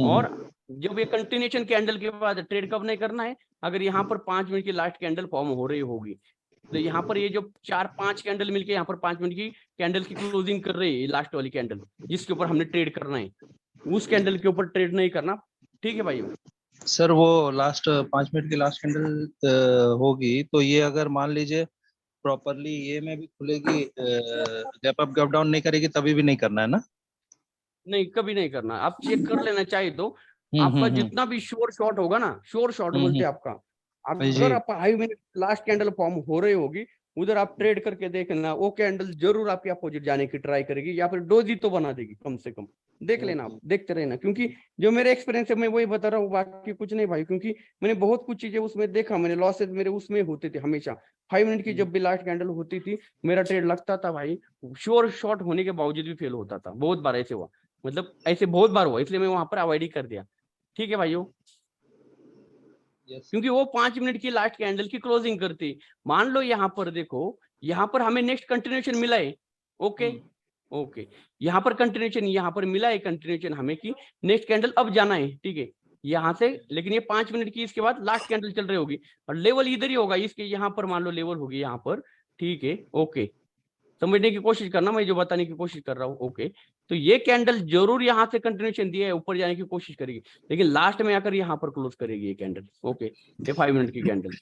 Speaker 1: और जब ये कंटिन्यूएशन कैंडल के बाद ट्रेड कब नहीं करना है, अगर यहाँ पर 5 मिनट की लास्ट कैंडल फॉर्म हो रही होगी, तो यहाँ पर ये जो 4-5 कैंडल मिलके यहाँ पर 5 मिनट की कैंडल की क्लोजिंग कर रही है, लास्ट वाली कैंडल जिसके ऊपर हमने ट्रेड करना है, उस कैंडल के ऊपर ट्रेड नहीं करना। ठीक है भाइयों।
Speaker 4: सर वो लास्ट 5 मिनट की लास्ट कैंडल होगी तो ये अगर मान लीजिए प्रॉपरली ये में भी खुलेगी, गैप अप गैप डाउन नहीं करेगी तभी भी नहीं करना है ना?
Speaker 1: नहीं, कभी नहीं करना। आप चेक कर लेना चाहिए तो आपका जितना भी श्योर शॉट होगा ना, श्योर शॉट बोलते हैं आपका, अगर आप high minute last candle form हो रही होगी उधर आप ट्रेड करके देखना, वो कैंडल जरूर आपके अपोजिट जाने की ट्राई करेगी या फिर डोजी तो बना देगी कम से कम। देख लेना, आप देखते रहना, क्योंकि जो मेरे एक्सपीरियंस है मैं वही बता रहा हूँ, बाकी कुछ नहीं भाई, क्योंकि मैंने बहुत कुछ चीजें उसमें देखा, मैंने लॉसेस मेरे उसमें होते थे हमेशा। 5 मिनट की जब भी लास्ट कैंडल होती थी मेरा ट्रेड लगता था भाई, श्योर शॉट होने के बावजूद भी फेल होता था, बहुत बार ऐसे हुआ, मतलब ऐसे बहुत बार हुआ, इसलिए मैं वहां पर अवॉइड ही कर दिया। ठीक है भाइयों, क्योंकि वो 5 मिनट की लास्ट कैंडल की क्लोजिंग करती। मान लो यहाँ पर देखो, यहाँ पर हमें नेक्स्ट कंटिन्यूएशन मिला है। ओके ओके, यहाँ पर कंटिन्यूएशन, यहाँ पर मिला है कंटिन्यूएशन हमें कि नेक्स्ट कैंडल अब जाना है। ठीक है, यहाँ से, लेकिन ये 5 मिनट की इसके बाद लास्ट कैंडल चल रही होगी और लेवल इधर ही होगा इसके, यहाँ पर मान लो लेवल होगी यहाँ पर। ठीक है, ओके, समझने की कोशिश करना, मैं जो बताने की कोशिश कर रहा हूँ। ओके, तो ये कैंडल जरूर यहाँ से कंटिन्यूएशन दिया है, ऊपर जाने की कोशिश करेगी, लेकिन लास्ट में आकर यहाँ पर क्लोज करेगी ये कैंडल। ओके, ये 5 मिनट की कैंडल,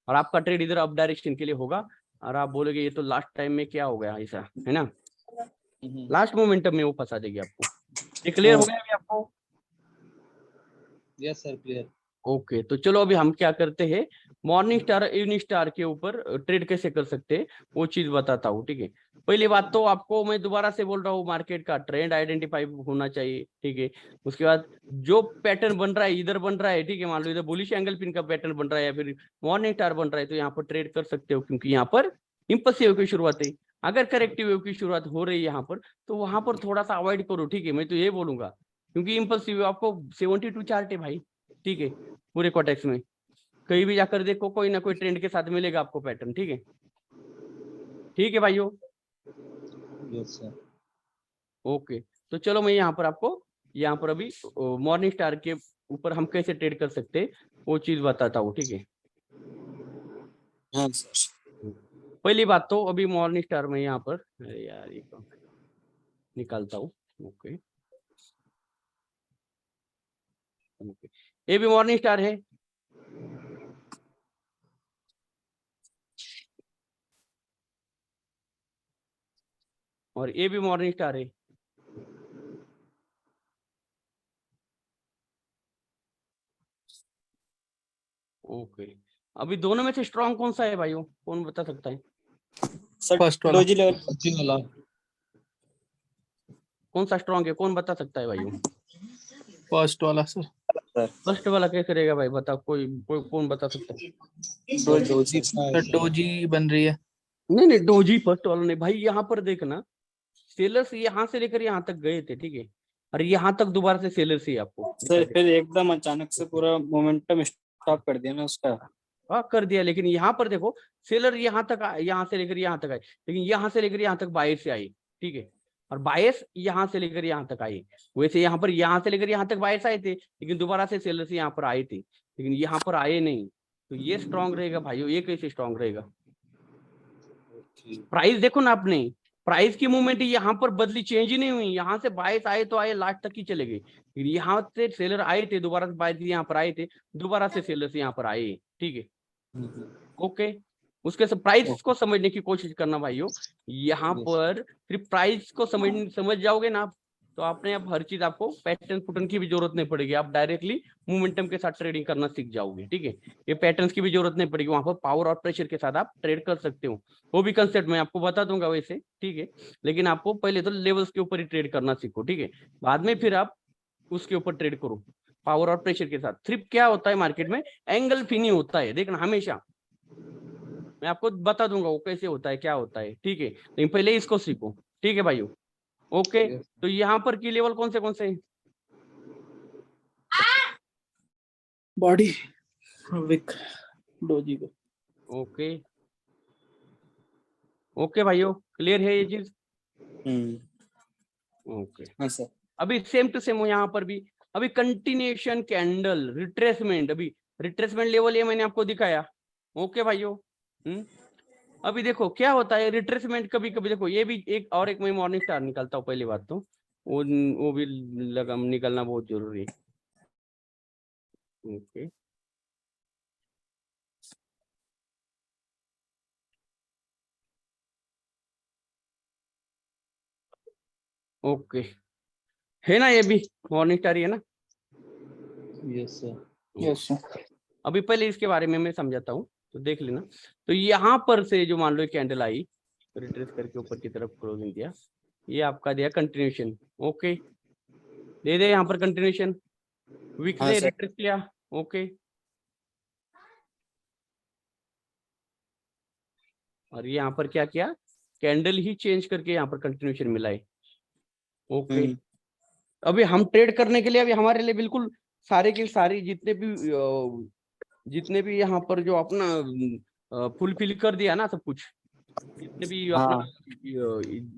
Speaker 1: और आपका ट्रेड इधर अप डायरेक्शन के लिए होगा, और आप बोलोगे ये तो लास्ट टाइम में क्या हो गया ऐसा, है ना, लास्ट मोमेंटम में वो फंसा देगी आपको। ये क्लियर हो गया अभी आपको?
Speaker 4: Yes sir, clear.
Speaker 1: ओके, तो चलो अभी हम क्या करते हैं, मॉर्निंग स्टार इवनिंग स्टार के ऊपर ट्रेड कैसे कर सकते हैं वो चीज बताता हूँ। ठीक है, पहली बात तो आपको मैं दोबारा से बोल रहा हूँ, मार्केट का ट्रेंड आइडेंटिफाई होना चाहिए। ठीक है, उसके बाद जो पैटर्न बन रहा है, इधर बन रहा है, ठीक है, मान लो इधर बुलिश एंगल पिन का पैटर्न बन रहा है या फिर मॉर्निंग स्टार बन रहा है, तो यहाँ पर ट्रेड कर सकते हो, क्योंकि यहाँ पर इंपल्सिव की शुरुआत है। अगर करेक्टिव वेव की शुरुआत हो रही है यहाँ पर, तो वहां पर थोड़ा सा अवॉइड करो। ठीक है, मैं तो ये बोलूंगा, क्योंकि इंपल्सिव आपको 72 चार्ट है भाई। ठीक है, पूरे कॉटेक्स में कहीं भी जाकर देखो, कोई ना कोई ट्रेंड के साथ मिलेगा आपको पैटर्न। ठीक है, ठीक है भाइयों।
Speaker 4: Yes sir.
Speaker 1: ओके, तो चलो मैं यहाँ पर आपको, यहाँ पर अभी मॉर्निंग स्टार के ऊपर हम कैसे ट्रेड कर सकते हैं वो चीज बताता हूँ। ठीक है,
Speaker 3: हाँ सर।
Speaker 1: पहली बात तो अभी मॉर्निंग स्टार में यहाँ पर, अरे यार ये निकालता हूँ। ओके ओके, ये भी मॉर्निंग स्टार है, और ये भी मॉर्निंग स्टार है। ओके, अभी दोनों में से स्ट्रॉन्ग कौन सा है भाइयों, कौन बता सकता है?
Speaker 3: सर
Speaker 2: फर्स्ट वाला।
Speaker 3: Doji level.
Speaker 4: जी वाला।
Speaker 1: कौन सा स्ट्रॉन्ग है, कौन बता सकता है भाइयों?
Speaker 2: फर्स्ट वाला सर।
Speaker 1: फर्स्ट वाला कैसे रहेगा भाई, बता, कोई कौन बता सकता है?
Speaker 4: डोजी
Speaker 2: सर डोजी बन रही है।
Speaker 1: नहीं नहीं, डोजी फर्स्ट वाला नहीं भाई, यहाँ पर देखना, सेलर्स यहाँ से लेकर यहाँ तक गए थे। ठीक है, और यहाँ तक दोबारा से सेलर्स ही आपको
Speaker 3: सर फिर एकदम अचानक से पूरा मोमेंटम स्टॉप कर दिया ना उसका।
Speaker 1: हाँ कर दिया, लेकिन यहाँ पर देखो सेलर यहाँ तक, यहाँ से लेकर यहाँ तक आए, लेकिन यहाँ से लेकर यहाँ तक बायर से आई। ठीक है, और बायस यहाँ से लेकर यहाँ तक आए, वैसे यहाँ पर यहाँ से लेकर यहाँ तक बायस आए थे, लेकिन दोबारा से सेलर से यहाँ पर आए थे, लेकिन यहाँ पर आए नहीं, तो ये स्ट्रांग रहेगा भाइयों। ये कैसे स्ट्रांग रहेगा? प्राइस देखो ना आपने, प्राइस की मूवमेंट यहाँ पर बदली, चेंज ही नहीं हुई, यहाँ से बायस आए तो आए, लास्ट तक ही चले गए, यहाँ से सेलर आए थे, दोबारा से बायस यहाँ पर आए थे, दोबारा से सेलर से यहाँ पर आए। ठीक है, ओके, उसके प्राइस को समझने की कोशिश करना भाइयों। यहाँ पर सिर्फ प्राइस को समझ जाओगे ना आप, तो आपने अब हर चीज, आपको पैटर्न पुटर्न की भी जरूरत नहीं पड़ेगी, आप डायरेक्टली मोमेंटम के साथ ट्रेडिंग करना सीख जाओगे। ठीक है, ये पैटर्न्स की भी जरूरत नहीं पड़ेगी, वहां पर पावर और प्रेशर के साथ आप ट्रेड कर सकते हो, वो भी कंसेप्ट मैं आपको बता दूंगा वैसे। ठीक है, लेकिन आपको पहले तो लेवल्स के ऊपर ही ट्रेड करना सीखो। ठीक है, बाद में फिर आप उसके ऊपर ट्रेड करो। पावर और प्रेशर के साथ। थ्रिप क्या होता है मार्केट में, एंगल फिनी होता है, देखना हमेशा मैं आपको बता दूंगा वो कैसे होता है क्या होता है, ठीक है, लेकिन पहले इसको सीखो, ठीक है भाइयों। ओके, तो यहाँ पर की लेवल कौन से हैं?
Speaker 2: बॉडी विक डोजी को।
Speaker 1: ओके ओके भाइयों, क्लियर है ये चीज? ओके,
Speaker 3: हाँ सर।
Speaker 1: अभी सेम टू सेम यहाँ पर भी, अभी कंटिन्यूएशन कैंडल रिट्रेसमेंट, अभी रिट्रेसमेंट लेवल ये मैंने आपको दिखाया। ओके भाइयों, अभी देखो क्या होता है रिट्रेसमेंट, कभी कभी देखो ये भी एक मैं मॉर्निंग स्टार निकालता हूँ, पहली बात तो वो भी लगा निकलना बहुत जरूरी है। ओके, ओके, है ना, ये भी मॉर्निंग स्टार ही है ना?
Speaker 4: Yes sir.
Speaker 2: Yes sir.
Speaker 1: अभी पहले इसके बारे में मैं समझाता हूँ, तो देख लेना। तो यहाँ पर से जो मान लो कैंडल आई, रिट्रेस करके ऊपर की तरफ क्लोजिंग दिया, ये आपका दिया कंटिन्यूएशन। ओके, दे दे यहाँ पर कंटिन्यूएशन, वीक
Speaker 3: हाँ
Speaker 1: से
Speaker 3: सर।
Speaker 1: रिट्रेस किया। ओके, और यहाँ पर क्या किया, कैंडल ही चेंज करके यहाँ पर कंटिन्यूएशन मिला है। ओके, अभी हम ट्रेड करने के लिए अभी हमारे लिए बिल्कुल सारे के सारी जितने भी यहाँ पर जो अपना फुलफिल कर दिया ना सब कुछ, जितने भी अपना
Speaker 3: हाँ।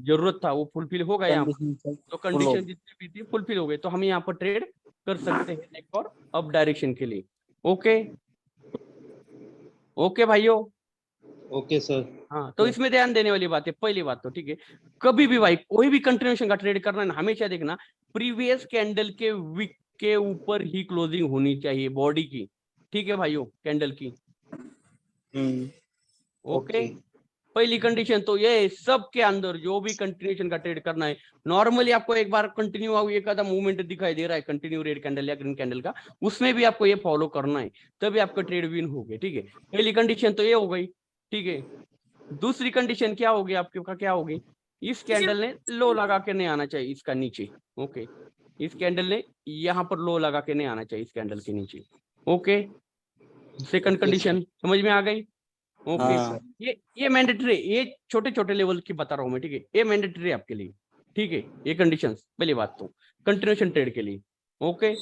Speaker 1: जरूरत था वो फुलफिल हो गया यहाँ पर।
Speaker 3: कंडीशन
Speaker 1: तो कंडीशन जितनी भी थी फुलफिल हो गए, तो हम यहाँ पर ट्रेड कर सकते हैं नेक्स्ट और अप डायरेक्शन के लिए। ओके ओके भाइयों,
Speaker 4: ओके सर।
Speaker 1: हाँ, तो इसमें ध्यान देने वाली बात है, पहली बात तो ठीक है, कभी भी भाई कोई भी कंटिन्यूएशन का ट्रेड करना है ना, हमेशा देखना प्रीवियस कैंडल के विक के ऊपर ही क्लोजिंग होनी चाहिए बॉडी की, ठीक है भाइयों, कैंडल की। ओके, पहली कंडीशन तो ये, सबके अंदर जो भी कंटिन्यूएशन का ट्रेड करना है, नॉर्मली आपको एक बार कंटिन्यू एक आधा मूवमेंट दिखाई दे रहा है कंटिन्यू रेड कैंडल या ग्रीन कैंडल का, उसमें भी आपको ये फॉलो करना है, तभी आपका ट्रेड विन हो गया, ठीक है। पहली कंडीशन तो ये हो गई, ठीक है। दूसरी कंडीशन क्या होगी आपके, क्या होगी, इस कैंडल ने लो लगा के नहीं आना चाहिए इसका नीचे। ओके, इस कैंडल ने यहाँ पर लो लगा के नहीं आना चाहिए इस कैंडल के नीचे। ओके, सेकंड कंडीशन समझ में आ गई? ओके,
Speaker 3: हाँ।
Speaker 1: ये मैंडेटरी, ये छोटे छोटे लेवल की बता रहा हूँ मैं, ठीक है, ये मैंडेटरी आपके लिए, ठीक है, ये कंडीशंस पहली बात तो कंटिन्यूएशन ट्रेड के लिए। ओके,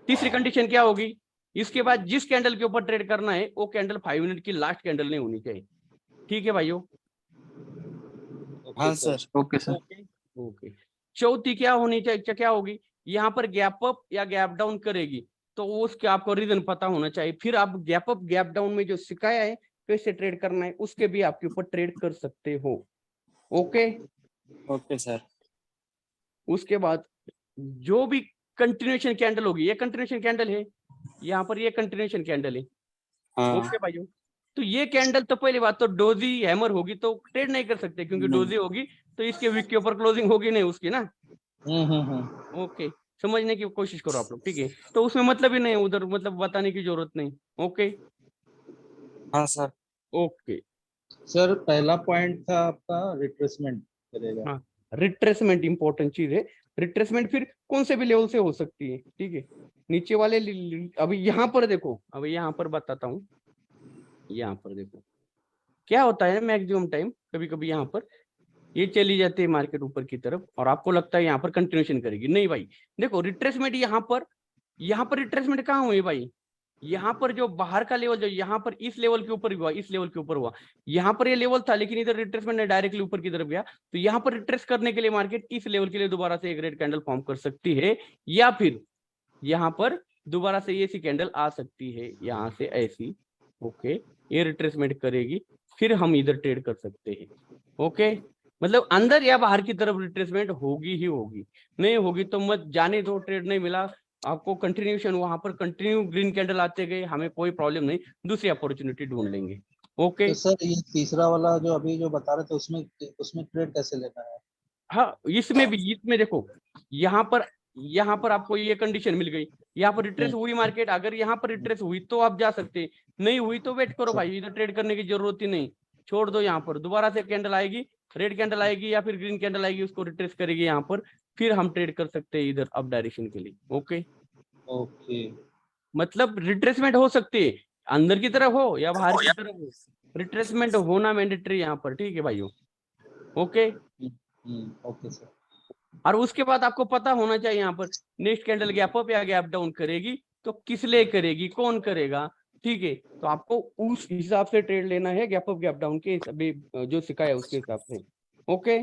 Speaker 1: तीसरी कंडीशन क्या होगी, इसके बाद जिस कैंडल के ऊपर ट्रेड करना है वो कैंडल 5 मिनट की लास्ट कैंडल नहीं होनी चाहिए, ठीक है भाइयों?
Speaker 3: हाँ sir.
Speaker 2: Okay sir.
Speaker 1: Okay okay, चौथी क्या होनी चाहिए, क्या होगी, यहाँ पर गैप अप या गैप डाउन करेगी तो उसके आपको रीजन पता होना चाहिए, फिर आप गैप अप गैप डाउन में जो सिखाया है कैसे ट्रेड करना है उसके भी आपके ऊपर ट्रेड कर सकते हो। Okay
Speaker 3: okay sir.
Speaker 1: उसके बाद जो भी कंटिन्यूएशन कैंडल होगी, ये कंटिन्यूएशन कैंडल है, यहाँ पर ये कंटिन्यूएशन कैंडल है।
Speaker 3: हाँ।
Speaker 1: ओके भाइयों, तो ये कैंडल तो पहली बात तो डोजी हैमर होगी तो ट्रेड नहीं कर सकते, क्योंकि डोजी होगी तो इसके वीक के ऊपर क्लोजिंग होगी नहीं उसकी ना। ओके, समझने की कोशिश करो आप लोग, ठीक है, तो उसमें मतलब ही नहीं, उधर मतलब बताने की जरूरत नहीं। ओके
Speaker 3: हाँ सर।
Speaker 1: ओके,
Speaker 4: सर पहला पॉइंट था आपका रिट्रेसमेंट करेगा।
Speaker 1: हाँ, रिट्रेसमेंट इंपॉर्टेंट चीज है। रिट्रेसमेंट फिर कौन से भी लेवल से हो सकती है, ठीक है, नीचे वाले अभी यहाँ पर देखो, अभी यहाँ पर बताता हूँ, यहाँ पर देखो क्या होता है मैक्सिमम टाइम, कभी कभी यहाँ पर ये चली जाती है मार्केट ऊपर की तरफ और आपको लगता है यहाँ पर कंटिन्यूएशन करेगी, नहीं भाई, देखो रिट्रेसमेंट यहाँ पर रिट्रेसमेंट कहाँ हुई भाई, यहाँ पर जो बाहर का लेवल जो यहाँ पर इस लेवल के ऊपर हुआ, इस लेवल के ऊपर हुआ, यहाँ पर ये लेवल था लेकिन इधर रिट्रेसमेंट ने डायरेक्टली ऊपर की तरफ गया, तो यहाँ पर रिट्रेस करने के लिए मार्केट इस लेवल के लिए दोबारा से एक रेड कैंडल फॉर्म कर सकती है, या फिर यहाँ पर दोबारा से ऐसी कैंडल आ सकती है, यहाँ से ऐसी। ओके, ये रिट्रेसमेंट करेगी, फिर हम इधर ट्रेड कर सकते हैं। ओके, मतलब अंदर या बाहर की तरफ रिट्रेसमेंट होगी ही होगी, नहीं होगी तो मत जाने दो, ट्रेड नहीं मिला आपको, कंटिन्यूएशन वहां पर कंटिन्यू ग्रीन कैंडल आते गए, हमें कोई प्रॉब्लम नहीं, दूसरी अपॉर्चुनिटी ढूंढ लेंगे। ओके,
Speaker 4: तो सर ये तीसरा वाला जो अभी जो बता रहे थे उसमें ट्रेड कैसे लेना है?
Speaker 1: हाँ, इसमें देखो, यहाँ पर आपको ये कंडीशन मिल गई, यहाँ पर रिट्रेस हुई मार्केट, अगर यहाँ पर रिट्रेस हुई तो आप जा सकते, नहीं हुई तो वेट करो भाई, इधर ट्रेड करने की जरूरत ही नहीं, छोड़ दो, यहाँ पर दोबारा से कैंडल आएगी, रेड कैंडल आएगी या फिर ग्रीन कैंडल आएगी, उसको रिट्रेस करेगी यहाँ पर, फिर हम ट्रेड कर सकते हैं इधर अप डायरेक्शन के लिए। ओके
Speaker 4: ओके
Speaker 1: मतलब रिट्रेसमेंट हो सकती है, अंदर की तरफ हो या बाहर की तरफ हो, रिट्रेसमेंट होना मैंडेटरी यहाँ पर, ठीक है भाइयों। Okay,
Speaker 4: okay sir.
Speaker 1: और उसके बाद आपको पता होना चाहिए यहाँ पर नेक्स्ट कैंडल गैप अप या गैप डाउन करेगी तो किस लिए करेगी, कौन करेगा, ठीक है। तो आपको उस हिसाब से ट्रेड लेना है, गैप अप गैप डाउन के अभी जो सिखाया उसके हिसाब से। Okay,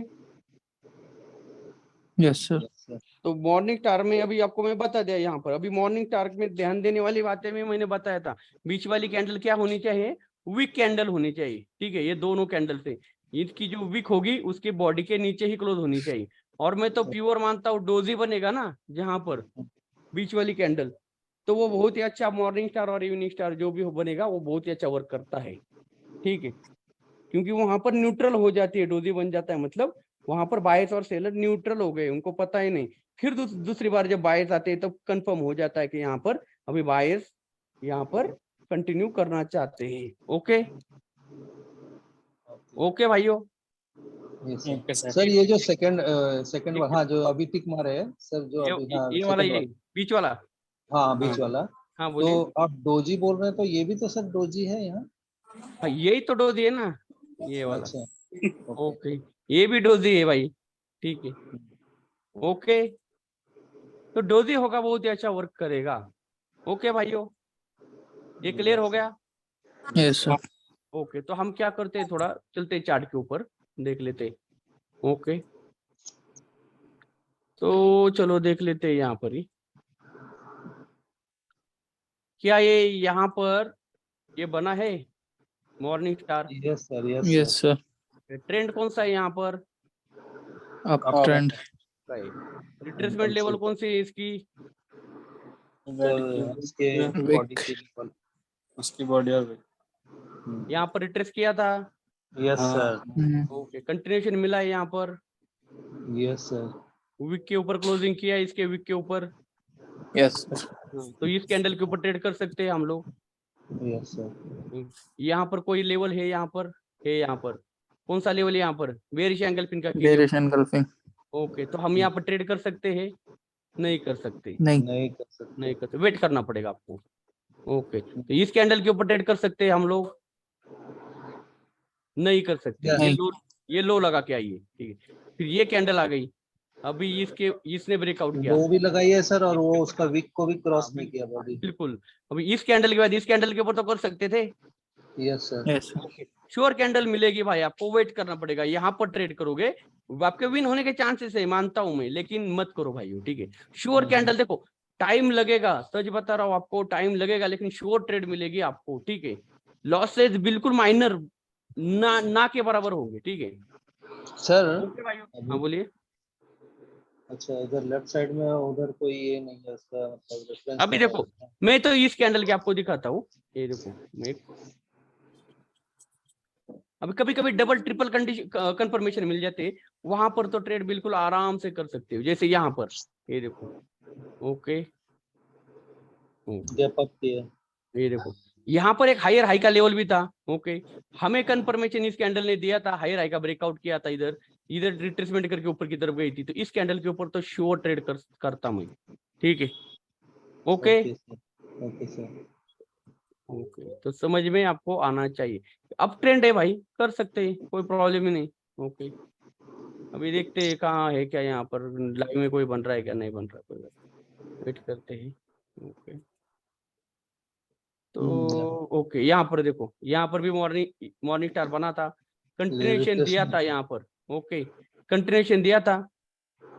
Speaker 2: yes sir.
Speaker 4: Yes sir.
Speaker 1: तो मॉर्निंग स्टार में अभी आपको मैं बता दिया यहाँ पर, अभी मॉर्निंग स्टार में ध्यान देने वाली बातें में मैंने बताया था। बीच वाली कैंडल क्या होनी चाहिए, वीक कैंडल होनी चाहिए, ठीक है। ये दोनों कैंडल से इसकी जो वीक होगी उसके बॉडी के नीचे ही क्लोज होनी चाहिए। और मैं तो प्योर मानता हूँ डोजी बनेगा ना जहां पर बीच वाली कैंडल, तो वो बहुत ही अच्छा मॉर्निंग स्टार और इवनिंग स्टार जो भी बनेगा वो बहुत ही अच्छा वर्क करता है, ठीक है। क्योंकि वहां पर न्यूट्रल हो जाती है, डोजी बन जाता है, मतलब वहां पर बायस और सेलर न्यूट्रल हो गए, उनको पता ही नहीं। फिर दूसरी बार जब बायस आते हैं तो कंफर्म हो जाता है कि यहाँ पर अभी बायस यहाँ पर कंटिन्यू करना चाहते हैं। ओके ओके भाइयों,
Speaker 4: yes
Speaker 3: okay
Speaker 4: sir.
Speaker 3: Sir.
Speaker 4: Sir ये जो सेकंड हाँ जो अभी टिक मारे हैं सर, जो
Speaker 1: ये
Speaker 4: अभी हाँ
Speaker 1: ये वाला,
Speaker 4: सेकंड
Speaker 1: ये
Speaker 4: वाला,
Speaker 1: बीच वाला,
Speaker 4: हाँ बीच
Speaker 1: हाँ
Speaker 4: वाला।
Speaker 1: हाँ
Speaker 4: तो
Speaker 1: बोलिए।
Speaker 4: आप डोजी बोल रहे हैं, तो ये भी तो सर डोजी है यहाँ।
Speaker 1: हाँ, यही तो डोजी है ना, ये वाला।
Speaker 4: अच्छा ओके।
Speaker 1: ओके, ये भी डोजी है भाई, ठीक है। ओके, तो डोजी होगा बहुत ही अच्छा वर्क करेगा। ओके भाइयों, ये क्लियर हो गया।
Speaker 2: Yes sir.
Speaker 1: ओके, तो हम क्या करते हैं, थोड़ा चलते चार्ट के ऊपर देख लेते हैं। ओके, तो चलो देख लेते हैं यहाँ पर ही क्या ये यहाँ पर ये बना है morning star.
Speaker 4: Yes sir. Yes
Speaker 2: yes
Speaker 4: sir.
Speaker 2: Sir.
Speaker 1: Trend कौन सा है यहाँ पर,
Speaker 2: अप ट्रेंड।
Speaker 1: रिट्रेसमेंट लेवल कौन सी है इसकी,
Speaker 4: सर इसके बॉडी
Speaker 2: विक।
Speaker 4: के लेवल।
Speaker 3: उसकी बॉडी और
Speaker 1: यहाँ पर रिट्रेस किया था।
Speaker 4: यस
Speaker 3: हाँ।
Speaker 4: सर।
Speaker 1: ओके, कंटिन्यूशन मिला है यहाँ पर,
Speaker 4: यस सर।
Speaker 1: वीक के ऊपर क्लोजिंग किया है, इसके वीक के ऊपर।
Speaker 2: Yes sir.
Speaker 1: तो इस कैंडल के ऊपर ट्रेड कर सकते हैं हम लोग।
Speaker 4: Yes sir.
Speaker 1: यहाँ पर कोई लेवल है, यहाँ पर है, यहाँ पर कौन सा लेवल है, यहाँ पर बेरिश एंगल पिन का के लिए।
Speaker 2: Bearish engulfing.
Speaker 1: ओके, तो हम यहाँ पर ट्रेड कर सकते हैं, नहीं कर सकते,
Speaker 2: नहीं।
Speaker 4: नहीं कर सकते।
Speaker 1: नहीं कर सकते, वेट करना पड़ेगा आपको। ओके, तो इस कैंडल के ऊपर ट्रेड कर सकते हैं हम लोग, नहीं कर सकते,
Speaker 2: नहीं।
Speaker 1: ये लो लगा के आइए, ठीक है। फिर ये कैंडल आ गई, अभी इसने ब्रेकआउट किया,
Speaker 4: वो भी लगाई है सर, और वो उसका वीक को भी क्रॉस नहीं किया बॉडी।
Speaker 1: बिल्कुल। अभी इस कैंडल के बाद इस कैंडल के ऊपर तो कर सकते थे।
Speaker 4: Yes sir.
Speaker 2: Yes sir.
Speaker 1: Sure candle मिलेगी भाई, आपको वेट करना पड़ेगा, यहाँ पर ट्रेड करोगे आपके विन होने के चांसेस है, मानता हूं मैं, लेकिन मत करो भाई, ठीक है। श्योर कैंडल देखो, टाइम लगेगा, सच बता रहा हूँ आपको, टाइम लगेगा, लेकिन श्योर ट्रेड मिलेगी आपको, ठीक है। लॉसेज बिल्कुल माइनर, ना के बराबर होंगे, ठीक है
Speaker 4: सर
Speaker 1: ओके भाई। हाँ बोलिए।
Speaker 4: अच्छा, इधर लेफ्ट साइड में उधर कोई ये नहीं है उसका, मतलब रेफरेंस
Speaker 1: अभी
Speaker 4: नहीं
Speaker 1: देखो,
Speaker 4: है।
Speaker 1: मैं तो इस कैंडल के आपको दिखाता हूँ, ये देखो, मैं अभी कभी कभी डबल ट्रिपल कंडीशन कंफर्मेशन मिल जाते हैं, वहां पर तो ट्रेड बिल्कुल आराम से कर सकते हो, जैसे यहाँ पर ये देखो। ओके,
Speaker 4: गैप अप किया।
Speaker 1: ये देखो, यहाँ पर एक हायर हाई का लेवल भी था। ओके, हमें कंफर्मेशन इस कैंडल ने दिया था, हायर हाई का ब्रेकआउट किया था, इधर इधर रिट्रेसमेंट करके ऊपर की तरफ गई थी, तो इस कैंडल के ऊपर तो श्योर ट्रेड करता मैं, ठीक है। Okay
Speaker 4: okay sir. Okay sir.
Speaker 1: Okay, तो समझ में आपको आना चाहिए, अब ट्रेंड है भाई, कर सकते हैं, कोई प्रॉब्लम ही नहीं। ओके, अभी देखते हैं कहाँ है क्या, यहाँ पर लाइव में कोई बन रहा है क्या, नहीं बन रहा, कोई वेट करते हैं। ओके, तो ओके, यहाँ पर देखो, यहाँ पर भी मॉर्निंग स्टार बना था, कंटिन्यूशन दिया था यहाँ पर। ओके, कंटिन्यूशन दिया था,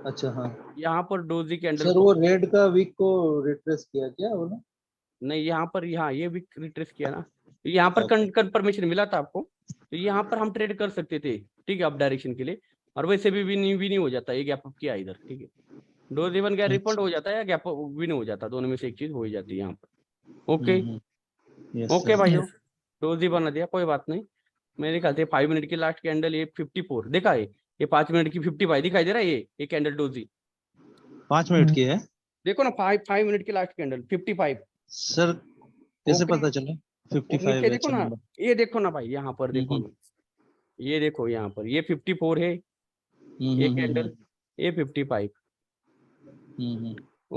Speaker 4: अच्छा हाँ
Speaker 1: यहाँ पर डोजी कैंडल
Speaker 4: सर,
Speaker 1: को,
Speaker 4: वो रेड का वीक को रिट्रेस किया क्या वो ना?
Speaker 1: नहीं यहाँ पर, यहाँ ये भी रिट्रेस किया ना, यहाँ पर
Speaker 4: Okay.
Speaker 1: कंफर्मेशन मिला था आपको, तो यहाँ पर हम ट्रेड कर सकते थे, ठीक है, अप डायरेक्शन के लिए। और वैसे भी विन हो जाता है, ये गैप अप किया इधर, ठीक है, डोज इवन गया रिफंड हो जाता है या गैप विन हो जाता है, दोनों में से एक चीज हो ही जाती है यहाँ पर। Okay
Speaker 4: yes
Speaker 1: okay
Speaker 4: sir.
Speaker 1: भाइयों, डोज ही बना दिया, कोई बात नहीं। मेरे ख्याल से 5 मिनट की लास्ट कैंडल, ये 54 देखा है, ये 5 मिनट की 55 दिखाई दे रहा है, ये कैंडल डोजी
Speaker 4: 5 मिनट की है
Speaker 1: देखो ना, 5 मिनट की लास्ट कैंडल 55।
Speaker 4: सर, कैसे
Speaker 1: ओके,
Speaker 4: पता चला?
Speaker 1: और नीचे
Speaker 4: 55
Speaker 1: देखो
Speaker 4: अच्छा
Speaker 1: ना,
Speaker 4: नंबर।
Speaker 1: ये देखो ना भाई, यहाँ पर देखो ना, ये देखो यहाँ पर ये 54 है, ये कैंडल, ये 55।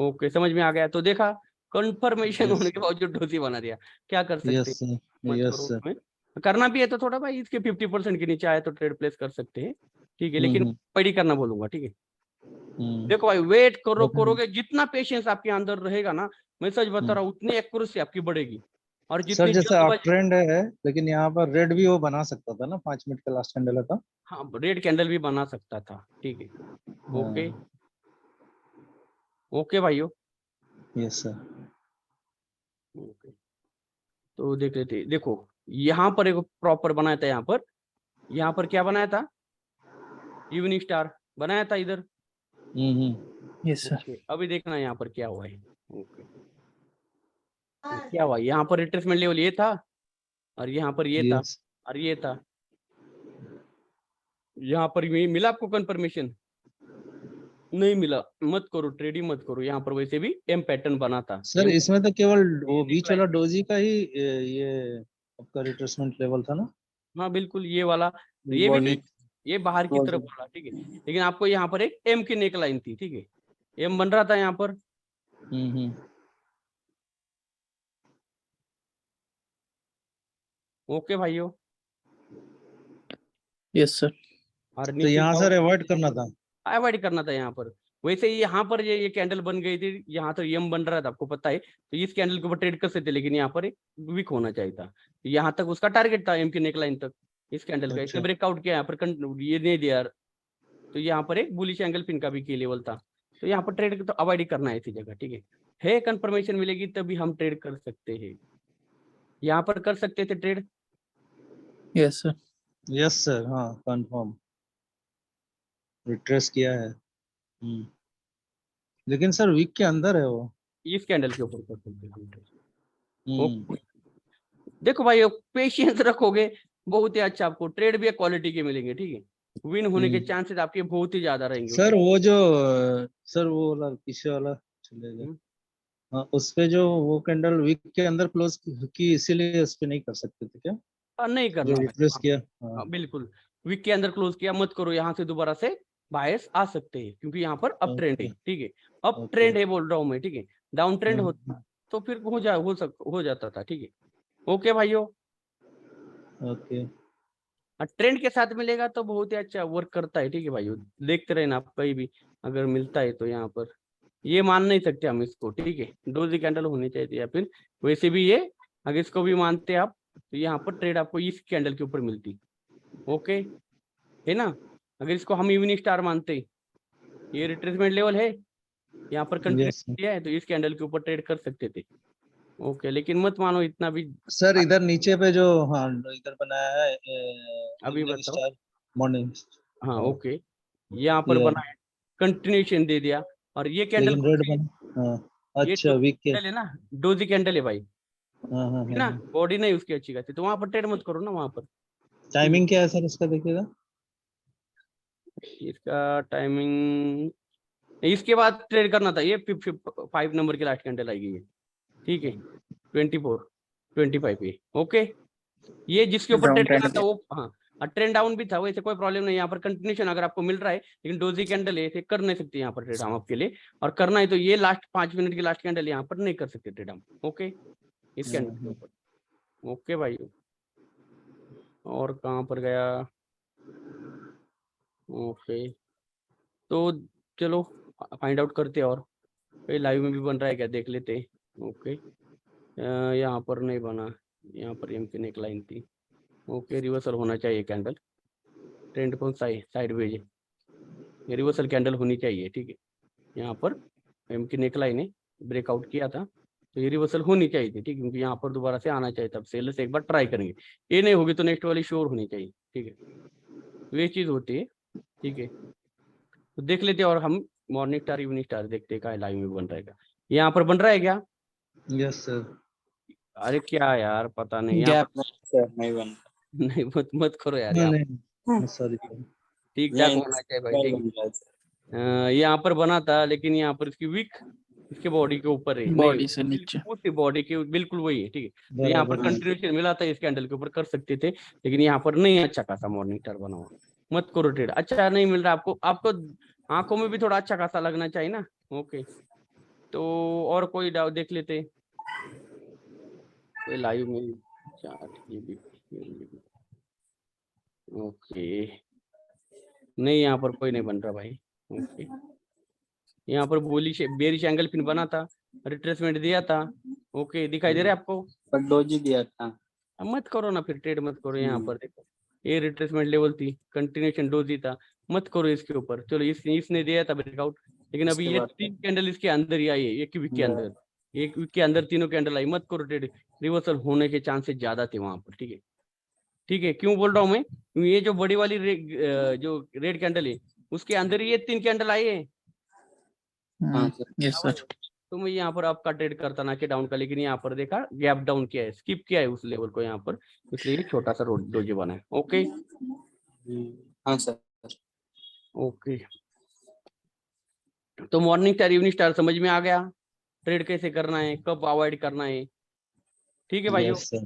Speaker 1: ओके, समझ में आ गया, तो देखा कंफर्मेशन होने के बावजूद डोजी बना दिया, क्या कर सकते
Speaker 4: यस
Speaker 1: हैं?
Speaker 4: सर,
Speaker 1: मत
Speaker 4: यस
Speaker 1: करो
Speaker 4: सर।
Speaker 1: उसमें। करना भी है तो थोड़ा भाई इसके 50% के नीचे आए तो ट्रेड प्लेस कर सकते हैं, ठीक है, लेकिन पड़ी करना बोलूंगा, ठीक है। देखो भाई वेट करो, करोगे जितना पेशेंस आपके अंदर रहेगा ना, मैं सच बता रहा हूँ, उतनी एक्यूरेसी आपकी बढ़ेगी। और
Speaker 4: सर
Speaker 1: जितनी
Speaker 4: जैसे आप
Speaker 1: जल्दबाजी,
Speaker 4: ट्रेंड है, लेकिन यहाँ पर रेड भी वो बना सकता था ना, 5 मिनट का लास्ट कैंडल था।
Speaker 1: हाँ रेड कैंडल भी बना सकता था, ठीक है। ओके ओके भाइयों,
Speaker 4: यस सर।
Speaker 1: ओके। तो देख लेते हैं। देखो यहाँ पर एक प्रॉपर बनाया था, यहाँ पर क्या बनाया था, इवनिंग स्टार बनाया था इधर।
Speaker 2: Yes, sir.
Speaker 1: ओके अभी देखना यहाँ पर क्या हुआ है। ओके क्या हुआ, यहाँ पर रिट्रेसमेंट लेवल ये था, और यहाँ पर ये था,
Speaker 4: यस
Speaker 1: और ये था। यहाँ पर ये मिला आपको कंफर्मेशन? नहीं मिला, मत करो ट्रेडिंग, मत करो। यहाँ पर वैसे भी एम पैटर्न बना था
Speaker 4: सर, इसमें तो केवल वो बीच वाला
Speaker 1: decline।
Speaker 4: डोजी का ही ये आपका रिट्रेसमेंट लेवल था ना।
Speaker 1: हाँ बिल्कुल ये वाला, ये भी नहीं, ये बाहर की तरफ वाला, ठीक है। लेकिन आपको यहाँ पर एक एम की नेक लाइन थी, ठीक है, एम बन रहा था यहाँ पर। ओके भाइयों,
Speaker 2: Yes, sir.
Speaker 1: और
Speaker 4: तो
Speaker 1: नीचे
Speaker 4: यहाँ सर अवॉइड करना था।
Speaker 1: अवॉइड करना था यहाँ पर। वैसे ही यहाँ पर ये कैंडल बन गई थी, यहाँ तो एम बन रहा था, आपको पता है, तो इस कैंडल के ऊपर ट्रेड कर सकते, लेकिन यहाँ पर एक वीक होना चाहिए था। यहाँ तक उसका टारगेट था, एम की नेकलाइन तक इस कैंडल का। इसने ब्रेकआउट किया यहाँ पर, ये नहीं दिया, तो यहाँ पर एक बुलिश एंगल फिन का भी की लेवल था। तो यहाँ पर ट्रेड तो अवॉइड ही करना है इसी जगह, ठीक है। कंफर्मेशन मिलेगी तभी हम ट्रेड कर सकते हैं। यहाँ पर कर सकते थे trade.
Speaker 2: Yes, sir.
Speaker 4: Yes sir, हाँ कंफर्म रिट्रेस किया है। लेकिन सर वीक के अंदर है वो।
Speaker 1: इस कैंडल के ऊपर कर सकते हैं हम trade।
Speaker 4: हम्म,
Speaker 1: देखो भाई पेशेंस रखोगे बहुत ही अच्छा, आपको ट्रेड भी क्वालिटी के मिलेंगे, ठीक है। विन होने के चांसेस आपके बहुत ही ज्यादा रहेंगे।
Speaker 4: सर वो जो सर वो वाला पीछे वाला चलेगा। हाँ, उस पे जो वो कैंडल वीक के अंदर क्लोज की, इसीलिए उस पे नहीं कर सकते थे क्या,
Speaker 1: नहीं
Speaker 4: जो
Speaker 1: करना भाई।
Speaker 4: रिट्रेस किया। हाँ,
Speaker 1: बिल्कुल वीक के अंदर क्लोज किया मत करो, यहाँ से दोबारा से बायस आ सकते हैं, क्योंकि यहाँ पर अप ट्रेंड है, ठीक है। अप ट्रेंड है बोल रहा हूँ मैं, ठीक है। डाउन ट्रेंड होता तो फिर हो जाता था, ठीक है। ओके भाइयों,
Speaker 4: ओके
Speaker 1: ट्रेंड के साथ मिलेगा तो बहुत ही अच्छा वर्क करता है, ठीक है भाइयों। देखते रहना आप, कहीं भी अगर मिलता है तो यहाँ पर ये मान नहीं सकते हम इसको, ठीक है। डोजी कैंडल होनी चाहिए, या फिर वैसे भी ये अगर इसको भी मानते आप तो यहाँ पर ट्रेड आपको इस कैंडल के ऊपर मिलती। ओके है ना। अगर इसको हम इवनिंग स्टार मानते, ये रिट्रेसमेंट लेवल है, यहाँ पर कंटिन्यू किया है, तो इस कैंडल के ऊपर ट्रेड कर सकते थे। ओके लेकिन मत मानो इतना भी।
Speaker 4: सर, इधर नीचे पे जो हाँ इधर बनाया है
Speaker 1: अभी
Speaker 4: इवनिंग
Speaker 1: बताओ।
Speaker 4: Star morning.
Speaker 1: हाँ ओके, यहाँ पर बना है, कंटिन्यूशन दे दिया, और ये कैंडल
Speaker 4: लेकिन रेड बना। हाँ,
Speaker 1: ये
Speaker 4: अच्छा वीक के।
Speaker 1: कैंडल है ना, डोजी कैंडल है भाई,
Speaker 4: हाँ
Speaker 1: है ना। बॉडी नहीं उसकी अच्छी खासी, तो वहां पर ट्रेड मत करो ना वहां पर।
Speaker 4: टाइमिंग क्या है सर इसका, देखिएगा।
Speaker 1: इसका टाइमिंग, इसके बाद ट्रेड करना था, ये 5 नंबर की लास्ट कैंडल आएगी ये, ठीक है। 24 25 ये ओके। ये जिसके ऊपर ट्रेड करना था वो, हाँ ट्रेंड डाउन भी था, वैसे कोई प्रॉब्लम नहीं। यहाँ पर कंटिन्यूशन अगर आपको मिल रहा है, लेकिन डोजी कैंडल है, इसे कर नहीं सकते यहाँ पर ट्रेड हम आपके लिए। और करना है तो ये लास्ट 5 मिनट की लास्ट कैंडल यहाँ पर नहीं कर सकते ट्रेड हम, ओके, इस कैंडल के ऊपर। ओके भाई, और कहाँ पर गया। ओके तो चलो फाइंड आउट करते हैं, और लाइव में भी बन रहा है क्या देख लेते हैं। ओके यहाँ पर नहीं बना, यहाँ पर एम की नेक लाइन थी। ओके रिवर्सल होना चाहिए कैंडल, ट्रेंड कौन सा है, साइडवेज है, ये रिवर्सल कैंडल होनी चाहिए, ठीक है। यहाँ पर एम की नेक लाइन है, ब्रेकआउट किया था, तो ये रिवर्सल होनी चाहिए थी, ठीक है, क्योंकि यहाँ पर दोबारा से आना चाहिए, तब सेलर से एक बार ट्राई करेंगे। ये नहीं होगी तो नेक्स्ट वाली श्योर होनी चाहिए, ठीक है, तो ये चीज होती है, ठीक है। तो देख लेते हैं, और हम मॉर्निंग स्टार इवनिंग स्टार देखते हैं, लाइव में बन रहेगा। यहाँ पर बन रहा है क्या?
Speaker 4: Yes sir.
Speaker 1: अरे क्या यार पता नहीं, यहाँ
Speaker 3: गैप
Speaker 1: पर
Speaker 3: नहीं बन
Speaker 1: नहीं मत करो यार,
Speaker 4: नहीं
Speaker 1: यहाँ
Speaker 4: नहीं, सॉरी सर।
Speaker 1: ठीक ठाक होना चाहिए भाई, ठीक है। यहाँ पर बना था, लेकिन यहाँ पर इसकी वीक इसके बॉडी के ऊपर है,
Speaker 2: Body से नीचे।
Speaker 1: उसकी बॉडी के बिल्कुल वही है, ठीक है। तो यहाँ पर कंटिन्यूशन मिला था, इस कैंडल के ऊपर कर सकते थे, लेकिन यहाँ पर नहीं अच्छा खासा मॉर्निंग स्टार बना हुआ। मत करो ट्रेड, अच्छा नहीं मिल रहा आपको, आपको आंखों में भी थोड़ा अच्छा खासा लगना चाहिए ना। ओके तो और कोई डाउट देख लेते, कोई लाइव में चार्ट ये भी ओके, नहीं यहाँ पर कोई नहीं बन रहा भाई। ओके, यहाँ पर बेरिश एंगल पिन बना था, रिट्रेसमेंट दिया था। ओके, दिखाई दे रहा है आपको?
Speaker 3: पर डोजी दिया था।
Speaker 1: अब मत करो ना फिर, ट्रेड मत करो। यहाँ पर देखो ये रिट्रेसमेंट लेवल थी, कंटिन्यूएशन डोजी था, मत करो इसके ऊपर। चलो इसने दिया था ब्रेकआउट, लेकिन अभी
Speaker 3: इसके
Speaker 1: ये
Speaker 3: बाद
Speaker 1: 3 कैंडल इसके अंदर ही आई है, एक वीक के अंदर, एक वीक के अंदर 3 कैंडल आई। मत करो ट्रेड, रिवर्सल होने के चांसेस ज्यादा थे वहां पर। ठीक है, ठीक है। क्यों बोल रहा हूँ मैं? ये जो बड़ी वाली जो रेड कैंडल है उसके अंदर ये 3 कैंडल आई है।
Speaker 3: हाँ सर।
Speaker 2: Yes sir.
Speaker 1: तो मैं यहाँ पर आपका ट्रेड करता ना कि डाउन का, लेकिन यहाँ पर देखा गैप डाउन किया है, स्किप किया है उस लेवल को यहाँ पर, इसलिए छोटा सा डोजी बना है। ओके,
Speaker 3: हाँ सर।
Speaker 1: ओके। तो मॉर्निंग स्टार इवनिंग स्टार समझ में आ गया, ट्रेड कैसे करना है, कब अवॉइड करना है। ठीक है भाइयों।
Speaker 4: Yes, sir.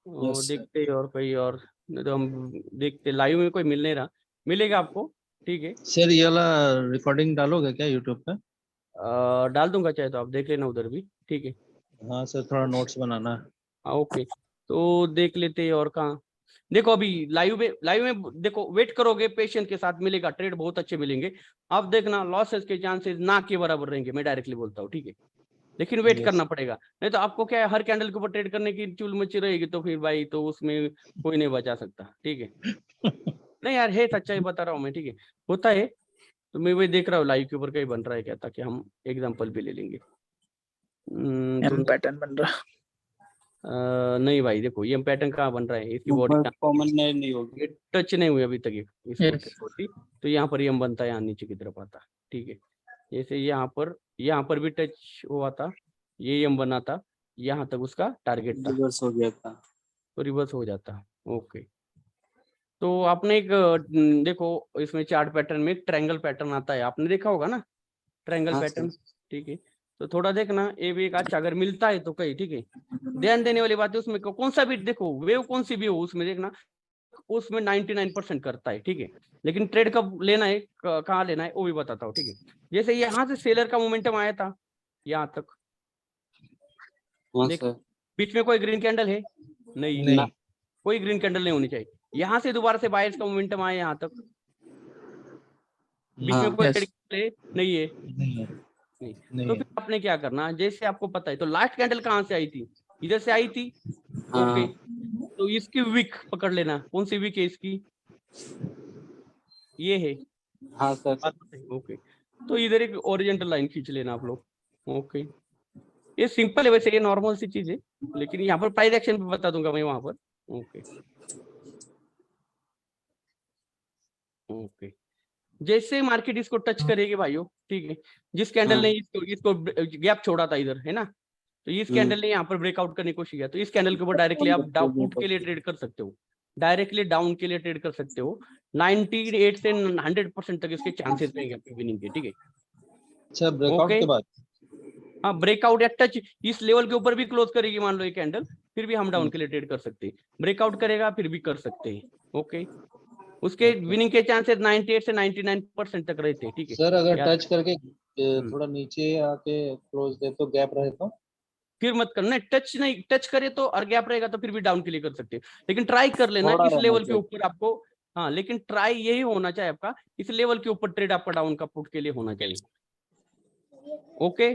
Speaker 1: और
Speaker 3: Yes, sir.
Speaker 1: देखते और कोई और, नहीं तो हम देखते लाइव में कोई मिल नहीं रहा, मिलेगा आपको। ठीक है,
Speaker 4: सर ये वाला रिकॉर्डिंग डालोगे क्या यूट्यूब पे?
Speaker 1: डाल दूंगा, चाहे तो आप देख लेना उधर भी। ठीक है,
Speaker 4: हाँ सर, थोड़ा नोट्स बनाना है।
Speaker 1: ओके। तो देख लेते हैं और कहाँ। देखो अभी लाइव में देखो, वेट करोगे पेशेंस के साथ, मिलेगा ट्रेड, बहुत अच्छे मिलेंगे। अब देखना लॉसेस के चांसेस ना के बराबर रहेंगे, मैं डायरेक्टली बोलता हूँ। ठीक है, लेकिन वेट
Speaker 4: Yes.
Speaker 1: करना पड़ेगा, नहीं तो आपको क्या है, हर कैंडल के ऊपर ट्रेड करने की चुल मची रहेगी, तो फिर भाई तो उसमें कोई नहीं बचा सकता। ठीक है, नहीं यार है, सच्चाई बता रहा हूँ मैं। ठीक है, होता है। तो मैं वही देख रहा हूँ लाइव के ऊपर कहीं बन रहा है क्या, ताकि हम एग्जाम्पल भी ले लेंगे।
Speaker 2: एम पैटर्न बन रहा।
Speaker 1: नहीं भाई देखो, ये पैटर्न कहाँ बन रहा है, इसकी बॉडी
Speaker 3: ऊपर कॉमन नहीं होगी।
Speaker 1: ये टच नहीं हुई अभी तक इसको
Speaker 2: Yes.
Speaker 1: ट्रेड होती, तो यहाँ पर यम बनता है, यहाँ नीचे की तरफ आता। ठीक है, जैसे यहाँ पर भी टच हुआ था, ये यम बना था, यहाँ तक उसका टारगेट था,
Speaker 3: रिवर्स हो गया था।
Speaker 1: तो रिवर्स हो जाता। ओके, तो आपने एक देखो इसमें चार्ट पैटर्न में ट्रायंगल पैटर्न आता है, आपने देखा होगा ना ट्रायंगल
Speaker 3: हाँ,
Speaker 1: पैटर्न।
Speaker 3: सर।
Speaker 1: ठीक है, तो थोड़ा देखना ये भी एक अच्छा, अगर मिलता है तो कहीं। ठीक है, ध्यान देने वाली बात है उसमें, कौन सा भी देखो वेव कौन सी भी हो उसमें देखना, उसमें 99% करता है। ठीक है, लेकिन ट्रेड कब लेना है, कहाँ लेना है, वो भी बताता हूँ। ठीक है, जैसे यहाँ से सेलर का मोमेंटम आया था यहाँ तक,
Speaker 3: हाँ
Speaker 1: देख
Speaker 3: सर।
Speaker 1: बीच में कोई ग्रीन कैंडल है? नहीं,
Speaker 4: नहीं।
Speaker 1: कोई ग्रीन कैंडल नहीं होनी चाहिए। यहाँ से दोबारा से बायर्स का मोमेंटम आया यहाँ तक, बीच में
Speaker 3: हाँ।
Speaker 1: कोई
Speaker 2: Yes.
Speaker 1: red candle है? नहीं है।
Speaker 4: नहीं है।
Speaker 1: नहीं,
Speaker 4: नहीं
Speaker 1: तो
Speaker 4: है।
Speaker 1: फिर आपने क्या करना, जैसे आपको पता है, तो लास्ट कैंडल कहाँ से आई थी, इधर से आई थी। ओके,
Speaker 3: हाँ।
Speaker 1: तो इसकी विक पकड़ लेना, कौन सी विक है इसकी, ये है।
Speaker 3: हाँ सर।
Speaker 1: ओके, तो इधर एक ओरिजेंटल लाइन खींच लेना आप लोग। ओके, ये सिंपल है वैसे, ये नॉर्मल सी चीज है, लेकिन यहाँ पर प्राइस एक्शन भी बता दूंगा मैं वहां पर। ओके, ओके, जैसे मार्केट इसको टच करेगी भाइयों, ठीक है, जिस कैंडल ने इसको गैप छोड़ा था इधर, है ना, तो इस कैंडल ने यहाँ पर ब्रेकआउट करने की कोशिश किया, तो इस कैंडल के ऊपर डायरेक्टली आप पुट के लिए ट्रेड कर सकते हो, डायरेक्टली डाउन के लिए ट्रेड कर सकते हो। 98 से 100% तक इसके चांसेस रहेंगे आपके विनिंग के। ठीक है,
Speaker 4: अच्छा, ब्रेकआउट के बाद?
Speaker 1: हाँ, ब्रेकआउट या टच इस लेवल के ऊपर भी क्लोज करेगी मान लो ये कैंडल, फिर भी हम डाउन के लिए ट्रेड कर सकते हैं, ब्रेकआउट करेगा फिर भी कर सकते हैं। ओके, उसके विनिंग के चांसेस 98 से 99% तक रहते हैं। ठीक है,
Speaker 4: सर अगर
Speaker 1: याद-
Speaker 4: टच करके थोड़ा नीचे आके क्लोज दे तो गैप रहे तो?
Speaker 1: फिर मत करना, टच नहीं, टच करे तो और गैप रहेगा तो फिर भी डाउन के लिए कर सकते हैं, लेकिन ट्राई कर लेना
Speaker 3: थोड़ा
Speaker 1: इस
Speaker 3: रहना
Speaker 1: लेवल के
Speaker 3: चाहिए।
Speaker 1: ऊपर आपको। हाँ, लेकिन ट्राई यही होना चाहिए आपका, इस लेवल के ऊपर ट्रेड आपका डाउन का पुट के लिए होना चाहिए। Okay,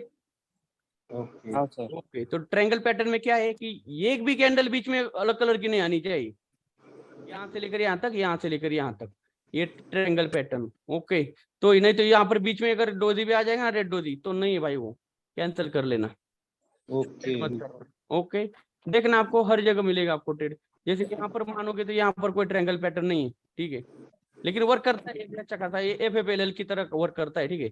Speaker 4: okay.
Speaker 3: हाँ सर।
Speaker 1: ओके, तो ट्रायंगल पैटर्न में क्या है कि एक भी कैंडल बीच में अलग कलर की नहीं आनी चाहिए, यहाँ से लेकर यहाँ तक, यहाँ से लेकर यहाँ तक, ये ट्रायंगल पैटर्न। ओके, तो नहीं तो यहाँ पर बीच में अगर डोजी भी आ जाएगा रेड डोजी, तो नहीं है भाई, वो कैंसिल कर लेना।
Speaker 4: ओके।
Speaker 1: ओके, देखना आपको हर जगह मिलेगा आपको ट्रेड, जैसे यहाँ पर मानोगे तो यहाँ पर कोई ट्रायंगल पैटर्न नहीं है। ठीक है, लेकिन वर्क करता है, अच्छा खासा ये FFLL की तरह वर्क करता है। ठीक है,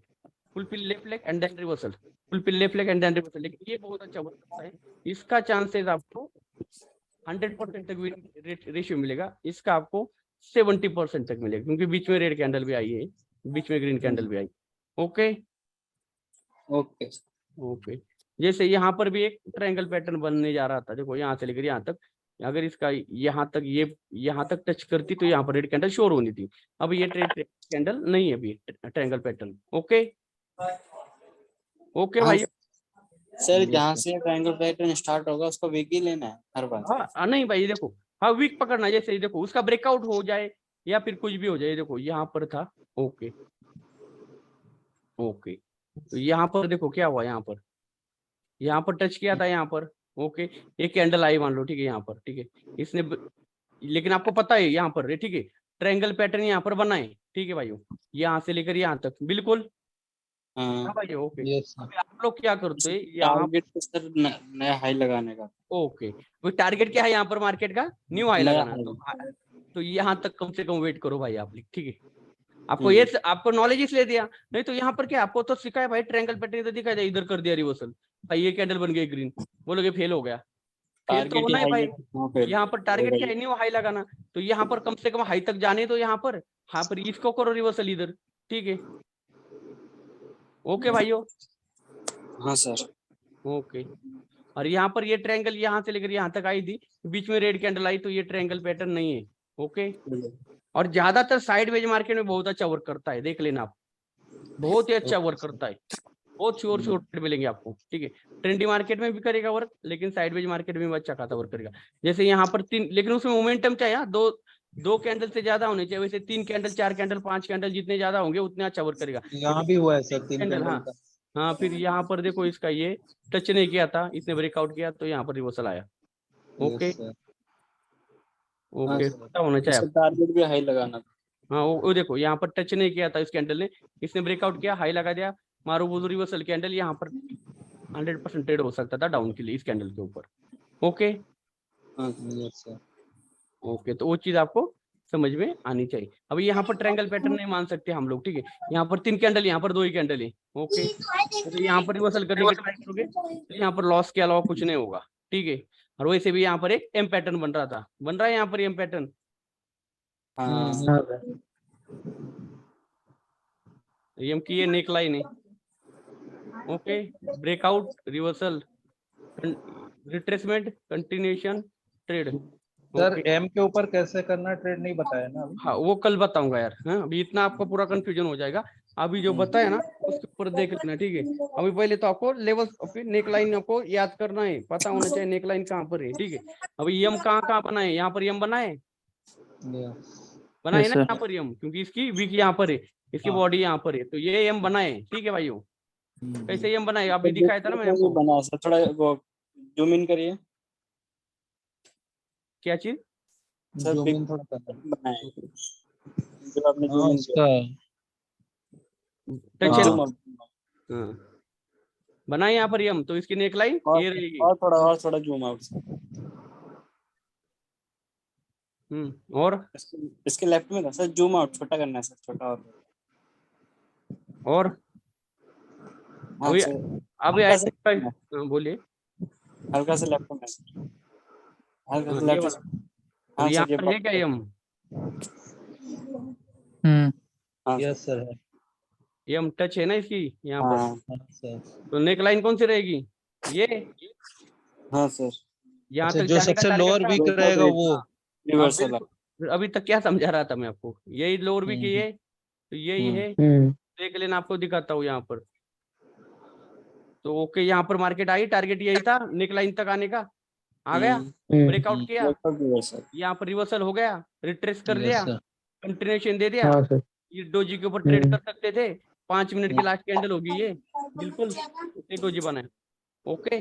Speaker 1: fulfil left leg and then reversal, fulfil left leg and then reversal, लेकिन ये बहुत अच्छा वर्क करता है, इसका चांसेस आपको 100% तक रेशियो मिलेगा, इसका आपको 70% तक मिलेगा, क्योंकि बीच में रेड कैंडल भी आई है, बीच में ग्रीन कैंडल भी आई। Okay,
Speaker 3: okay.
Speaker 1: ओके, जैसे यहाँ पर भी एक ट्रायंगल पैटर्न बनने जा रहा था, देखो यहाँ से लेकर यहाँ तक, अगर इसका यहाँ तक ये यहाँ तक टच करती तो यहाँ पर रेड कैंडल शोर होनी थी, अब ये कैंडल नहीं है अभी ट्रायंगल पैटर्न। ओके, ओके
Speaker 3: हाँ,
Speaker 1: भाई।
Speaker 3: सर जहाँ से ट्रायंगल पैटर्न स्टार्ट होगा उसको वीक ही लेना है हर बार।
Speaker 1: हाँ नहीं भाई देखो, हाँ वीक पकड़ना, जैसे देखो उसका ब्रेकआउट हो जाए या फिर कुछ भी हो जाए, देखो यहाँ पर था, ओके ओके, तो यहाँ पर देखो क्या हुआ, यहाँ पर टच किया था यहाँ पर, ओके, एक कैंडल आई मान लो, ठीक है, यहाँ पर, ठीक है, इसने लेकिन आपको पता है यहाँ पर, ठीक है, ट्रायंगल पैटर्न यहाँ पर बना है, ठीक है भाइयों, यहाँ से लेकर यहाँ तक, बिल्कुल। हाँ
Speaker 3: हाँ,
Speaker 1: भाई ओके।
Speaker 4: यस
Speaker 1: अभी आप लोग क्या करते हैं यहाँ,
Speaker 3: टारगेट तो सर नया हाई लगाने का।
Speaker 1: ओके, वो टारगेट क्या है यहाँ पर मार्केट का, न्यू हाई
Speaker 3: नया
Speaker 1: लगाना,
Speaker 3: हाई।
Speaker 1: तो यहाँ तक कम से कम वेट करो भाई आप, ठीक है, आपको
Speaker 3: हम्म।
Speaker 1: ये आपको नॉलेज इसलिए दिया, नहीं तो यहाँ पर क्या आपको तो सिखाया भाई, ट्रायंगल पैटर्न तो दिखाया जाए, इधर कर दिया रिवर्सल, भाई ये कैंडल बन गई ग्रीन, बोलोगे फेल हो गया, फेल तो
Speaker 3: टारगेट ही
Speaker 1: होना है
Speaker 3: हाई
Speaker 1: भाई।
Speaker 3: है तो फिर
Speaker 1: यहाँ पर टारगेट क्या
Speaker 3: होगा
Speaker 1: है,
Speaker 3: ही।
Speaker 1: न्यू हाई लगाना, तो यहाँ पर कम से कम हाई तक जाने, तो यहाँ पर इसको करो रिवर्सल इधर, ठीक है, ओके भाइयों,
Speaker 3: हाँ सर।
Speaker 1: ओके। और यहाँ पर ये ट्रायंगल यहाँ से लेकर यहाँ तक आई थी, बीच में रेड कैंडल आई, तो ये ट्रायंगल पैटर्न नहीं है, ओके। और ज्यादातर साइडवेज मार्केट में बहुत अच्छा वर्क करता है, देख लेना आप, बहुत ही अच्छा वर्क करता है, बहुत श्योर ट्रेड मिलेंगे आपको, ठीक है, ट्रेंडी मार्केट में भी करेगा वर्क, लेकिन साइडवेज मार्केट में भी अच्छा खासा वर्क करेगा। जैसे यहाँ पर 3, लेकिन उसमें मोमेंटम चाहिए, दो कैंडल से ज्यादा होने चाहिए, वैसे 3 कैंडल 4 कैंडल 5 कैंडल जितने ज्यादा होंगे उतने अच्छा वर्क करेगा।
Speaker 4: यहाँ भी हुआ है सर 3
Speaker 1: कैंडल,
Speaker 4: कैंडल
Speaker 1: हाँ
Speaker 4: का।
Speaker 1: हाँ, फिर यहाँ पर देखो इसका ये टच नहीं किया था, इसने ब्रेकआउट किया, तो यहाँ पर रिवर्सल आया, ओके
Speaker 4: यस सर। हाँ
Speaker 1: ओके,
Speaker 4: सर।
Speaker 1: पता होना चाहिए
Speaker 3: इसका
Speaker 1: आपको।
Speaker 3: टारगेट भी हाई लगाना था।
Speaker 1: हाँ वो देखो यहाँ पर टच नहीं किया था इस कैंडल ने, इसने ब्रेकआउट किया, हाई लगा दिया, मारो बोलो रिवर्सल कैंडल, यहाँ पर 100% ट्रेड हो सकता था डाउन के लिए इस कैंडल के ऊपर, ओके
Speaker 3: हाँ
Speaker 4: यस सर।
Speaker 1: ओके, तो वो चीज आपको समझ में आनी चाहिए। अभी यहाँ पर ट्रायंगल पैटर्न नहीं मान सकते हम लोग, ठीक है, यहाँ पर 3 कैंडल, यहाँ पर 2 ही कैंडल है, ओके, तो यहाँ पर रिवर्सल करने की ट्राई करोगे तो यहाँ पर लॉस के अलावा कुछ नहीं होगा, ठीक है। और वैसे भी यहाँ पर एक एम पैटर्न बन रहा था, बन रहा है यहाँ पर एम पैटर्न,
Speaker 3: हाँ।
Speaker 1: एम की ये नेक लाइन है, okay, breakout reversal retracement continuation trade,
Speaker 4: sir M के ऊपर कैसे करना ट्रेड नहीं बताया ना अभी।
Speaker 1: हाँ वो कल बताऊंगा यार, हाँ अभी इतना आपको पूरा कंफ्यूजन हो जाएगा, अभी जो बताया ना उसके ऊपर देख लेना, ठीक है। अभी पहले तो आपको लेवल, फिर नेक लाइन आपको याद करना है, पता होना चाहिए नेक लाइन कहाँ पर है, ठीक है। अभी यम कहाँ कहाँ बना है, यहाँ पर यम बना है, बना है ना यहाँ पर यम, क्योंकि इसकी वीक यहाँ पर है, इसकी बॉडी यहाँ पर है, तो ये यम बना है, ठीक है भाइयों। कैसे यम बनाए, अभी दिखाया था ना मैंने आपको,
Speaker 3: बना सर, थोड़ा वो जूम इन करिए
Speaker 1: क्या चीज,
Speaker 3: सर,
Speaker 4: जूम
Speaker 3: बिग
Speaker 4: इन थोड़ा करना।
Speaker 3: बनाए जो आपने
Speaker 4: हाँ
Speaker 3: जूम इन
Speaker 4: उसका
Speaker 1: टच है
Speaker 3: जूम
Speaker 1: ना,
Speaker 3: आउट
Speaker 1: हाँ बना है यहाँ पर यम, तो इसकी नेक लाइन ये रहेगी,
Speaker 3: और थोड़ा जूम आउट
Speaker 1: और
Speaker 3: इसके लेफ्ट में था सर, जूम आउट छोटा करना है सर, छोटा और हाँ
Speaker 1: अभी
Speaker 3: सर,
Speaker 1: अभी
Speaker 3: हल्का सा
Speaker 1: हाँ, बोलिए,
Speaker 3: हल्का सा लेफ्ट में सर, हल्का सा
Speaker 1: ये
Speaker 3: लेफ्ट।
Speaker 1: वाला,
Speaker 3: हाँ
Speaker 1: यहाँ
Speaker 3: सर, ये
Speaker 1: पर है क्या यम,
Speaker 3: हाँ
Speaker 4: यस सर है।
Speaker 1: यम टच है ना इसकी यहाँ पर,
Speaker 3: हाँ
Speaker 4: हाँ सर।
Speaker 1: तो नेक लाइन कौन सी रहेगी, ये
Speaker 3: हाँ सर,
Speaker 1: यहाँ
Speaker 4: अच्छा
Speaker 1: तक
Speaker 4: जो
Speaker 1: जाने का
Speaker 4: सबसे
Speaker 1: टारगेट
Speaker 4: लोअर
Speaker 1: था,
Speaker 4: वीक रहेगा वो।
Speaker 1: हाँ
Speaker 3: रिवर्सल
Speaker 1: बिल्कुल, अभी तक क्या समझा रहा था मैं आपको, यही लोअर वीक है, तो यही है, देख लेना, आपको दिखाता हूँ यहाँ पर, तो ओके, यहाँ पर मार्केट आई, टारगेट यही था नेक लाइन तक आने का, आ गया, ब्रेकआउट किया,
Speaker 3: रिवर्सल।
Speaker 1: यहाँ पर रिवर्सल हो गया, रिट्रेस कर
Speaker 4: यस
Speaker 1: दिया,
Speaker 4: सर।
Speaker 1: कंटिन्यूएशन दे दिया, ये डोजी के ऊपर ट्रेड कर सकते थे, 5 मिनट की लास्ट कैंडल होगी ये, बिल्कुल इतने डोजी बनाए, ओके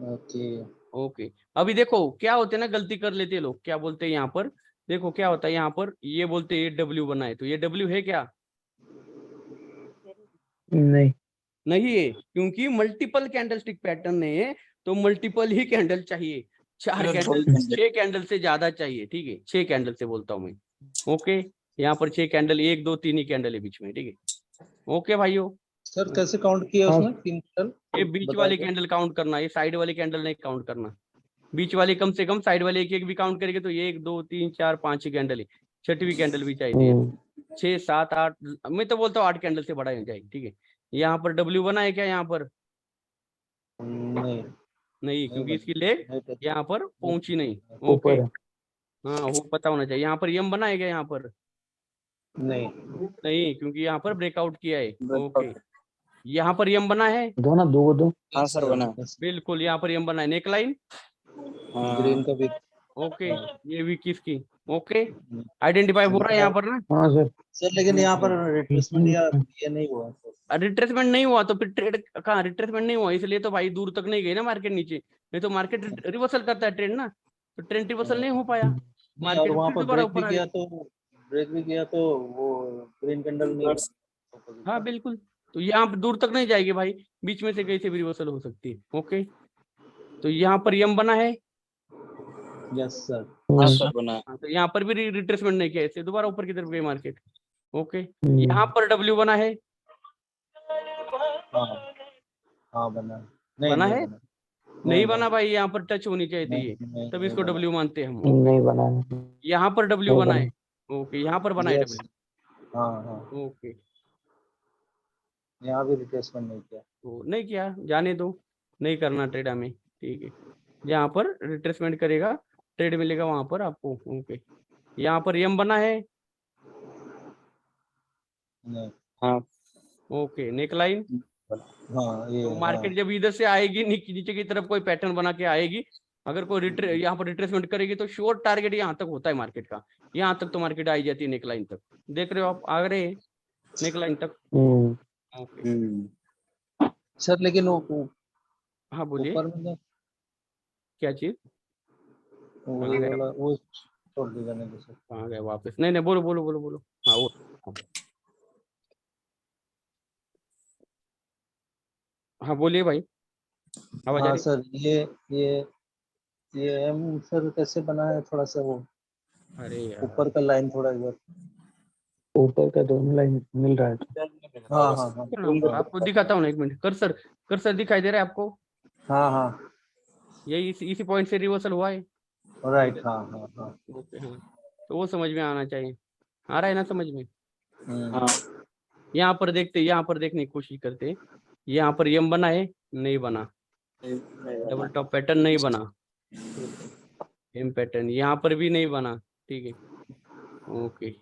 Speaker 4: ओके।
Speaker 1: ओके। अभी देखो क्या होते हैं ना, गलती कर लेते हैं लोग, क्या बोलते हैं यहाँ पर, देखो क्या होता है यहाँ पर, ये बोलते हैं डब्ल्यू बना है, तो ये डब्ल्यू है क्या, नहीं है, क्योंकि मल्टीपल कैंडलस्टिक पैटर्न है, तो मल्टीपल ही कैंडल चाहिए, 4 कैंडल 6 कैंडल से ज्यादा चाहिए, ठीक है, 6 कैंडल से बोलता हूँ मैं, ओके, यहाँ पर 6 कैंडल, 1 2 3 ही कैंडल है बीच में, ठीक है, ओके भाइयों।
Speaker 4: सर कैसे काउंट किया उसने 3 कैंडल।
Speaker 1: ये बीच वाली कैंडल काउंट करना, ये साइड वाली कैंडल नहीं काउंट करना, बीच वाली कम से कम, साइड वाले एक एक भी काउंट करेंगे तो 1 2 3 4 5 ही कैंडल है, 6वीं कैंडल भी चाहिए, 6 7 8, मैं तो बोलता हूँ 8 कैंडल से बड़ा हो जाएगी, ठीक है। यहाँ पर डब्ल्यू बना है क्या, यहाँ पर नहीं, क्योंकि इसकी लेग यहाँ पर पहुंची नहीं, ओके, हाँ वो पता होना चाहिए। यहाँ पर यम बना है क्या, यहाँ पर
Speaker 4: नहीं।
Speaker 1: नहीं, क्योंकि यहाँ पर ब्रेकआउट किया है, ओके। यहाँ पर यम बना है,
Speaker 2: दो ना, दो
Speaker 3: हाँ सर बना।
Speaker 1: बिल्कुल यहाँ पर यम बना है, नेक लाइन,
Speaker 3: हाँ
Speaker 4: ग्रीन का भी।
Speaker 1: ओके, ये भी किसकी, ओके, आइडेंटिफाई हो रहा है यहाँ पर ना।
Speaker 2: हाँ सर।
Speaker 4: सर लेकिन यहाँ पर रिट्रेसमेंट या ये नहीं हुआ सर।
Speaker 1: रिट्रेसमेंट नहीं हुआ तो फिर ट्रेड कहाँ, रिट्रेसमेंट नहीं हुआ इसलिए तो भाई दूर तक नहीं गई ना मार्केट नीचे, नहीं तो मार्केट रिवर्सल करता है ट्रेंड ना, तो ट्रेंड रिवर्सल नहीं हो पाया,
Speaker 4: नहीं, और
Speaker 1: मार्केट
Speaker 4: वहाँ
Speaker 1: फिर
Speaker 4: पर
Speaker 1: दोबारा
Speaker 4: ब्रेक भी
Speaker 1: ऊपर आ
Speaker 4: किया
Speaker 1: गई।
Speaker 4: तो वो ग्रीन कैंडल नहीं
Speaker 1: हाँ बिल्कुल, तो यहाँ पे दूर तक नहीं जाएगी भाई, बीच में से कहीं से भी रिवर्सल हो सकती है, ओके। तो यहाँ पर यम बना है,
Speaker 4: यस सर।
Speaker 3: हाँ सर बना।
Speaker 1: हाँ, तो यहाँ पर भी रिट्रेसमेंट नहीं किया, इससे दोबारा ऊपर की तरफ गई मार्केट, ओके। यहाँ पर डब्ल्यू बना है,
Speaker 4: हाँ हाँ बना। नहीं
Speaker 1: बना
Speaker 4: नहीं
Speaker 1: है,
Speaker 4: बना।
Speaker 1: नहीं बना भाई, यहाँ पर टच होनी चाहिए थी ये,
Speaker 4: नहीं,
Speaker 1: तब
Speaker 4: नहीं
Speaker 1: इसको
Speaker 4: बना।
Speaker 1: डब्ल्यू मानते हैं हम,
Speaker 2: नहीं बना।
Speaker 1: यहाँ पर डब्ल्यू बना है, ओके, यहाँ पर बना है
Speaker 4: Yes.
Speaker 1: डब्ल्यू,
Speaker 4: हाँ हाँ
Speaker 1: ओके,
Speaker 4: यहाँ भी रिप्लेसमेंट नहीं किया।
Speaker 1: तो नहीं किया, जाने दो, नहीं करना ट्रेड हमें, ठीक है। यहाँ पर रिट्रेसमेंट करेगा, ट्रेड मिलेगा वहां पर आपको, ओके। यहाँ पर यम बना है,
Speaker 4: नहीं।
Speaker 3: हाँ
Speaker 1: ओके, नेक लाइन,
Speaker 4: हाँ ये
Speaker 1: तो मार्केट जब इधर से आएगी नीचे की तरफ कोई पैटर्न बना के आएगी, अगर कोई यहाँ पर रिट्रेसमेंट करेगी तो शॉर्ट टारगेट यहाँ तक होता है मार्केट का, यहाँ तक तो मार्केट आई जाती है नेक लाइन तक, देख रहे हो आप, आ रहे हैं नेक लाइन तक, ओके।
Speaker 4: सर लेकिन वो
Speaker 1: हाँ बोलिए,
Speaker 4: ऊपर में ना,
Speaker 1: क्या चीज,
Speaker 4: वो ये वाला वो छोड़ दीजिए नहीं तो सर।
Speaker 1: कहाँ गए वापस, नहीं बोलो बोलो बोलो बोलो, हाँ वो, हाँ बोलिए भाई, आवाज आ
Speaker 4: हाँ
Speaker 1: रही?
Speaker 4: सर ये एम सर कैसे बना है थोड़ा सा वो
Speaker 1: अरे यार,
Speaker 4: ऊपर का लाइन थोड़ा इधर।
Speaker 2: ऊपर का दोनों लाइन मिल रहा है तो।
Speaker 4: हाँ हाँ हाँ
Speaker 1: आपको दिखाता हूँ ना, एक मिनट, कर्सर दिखाई दे रहा है आपको,
Speaker 4: हाँ हाँ
Speaker 1: यही इसी पॉइंट से रिवर्सल हुआ है,
Speaker 4: राइट हाँ हाँ हाँ।
Speaker 1: ओके, हाँ, तो वो समझ में आना चाहिए, आ रहा है ना समझ में।
Speaker 3: हाँ
Speaker 1: यहाँ पर देखते, यहाँ पर देखने की कोशिश करते, यहाँ पर यम बना है, नहीं बना, डबल टॉप पैटर्न नहीं बना, एम पैटर्न यहाँ पर भी नहीं बना, ठीक है, ओके,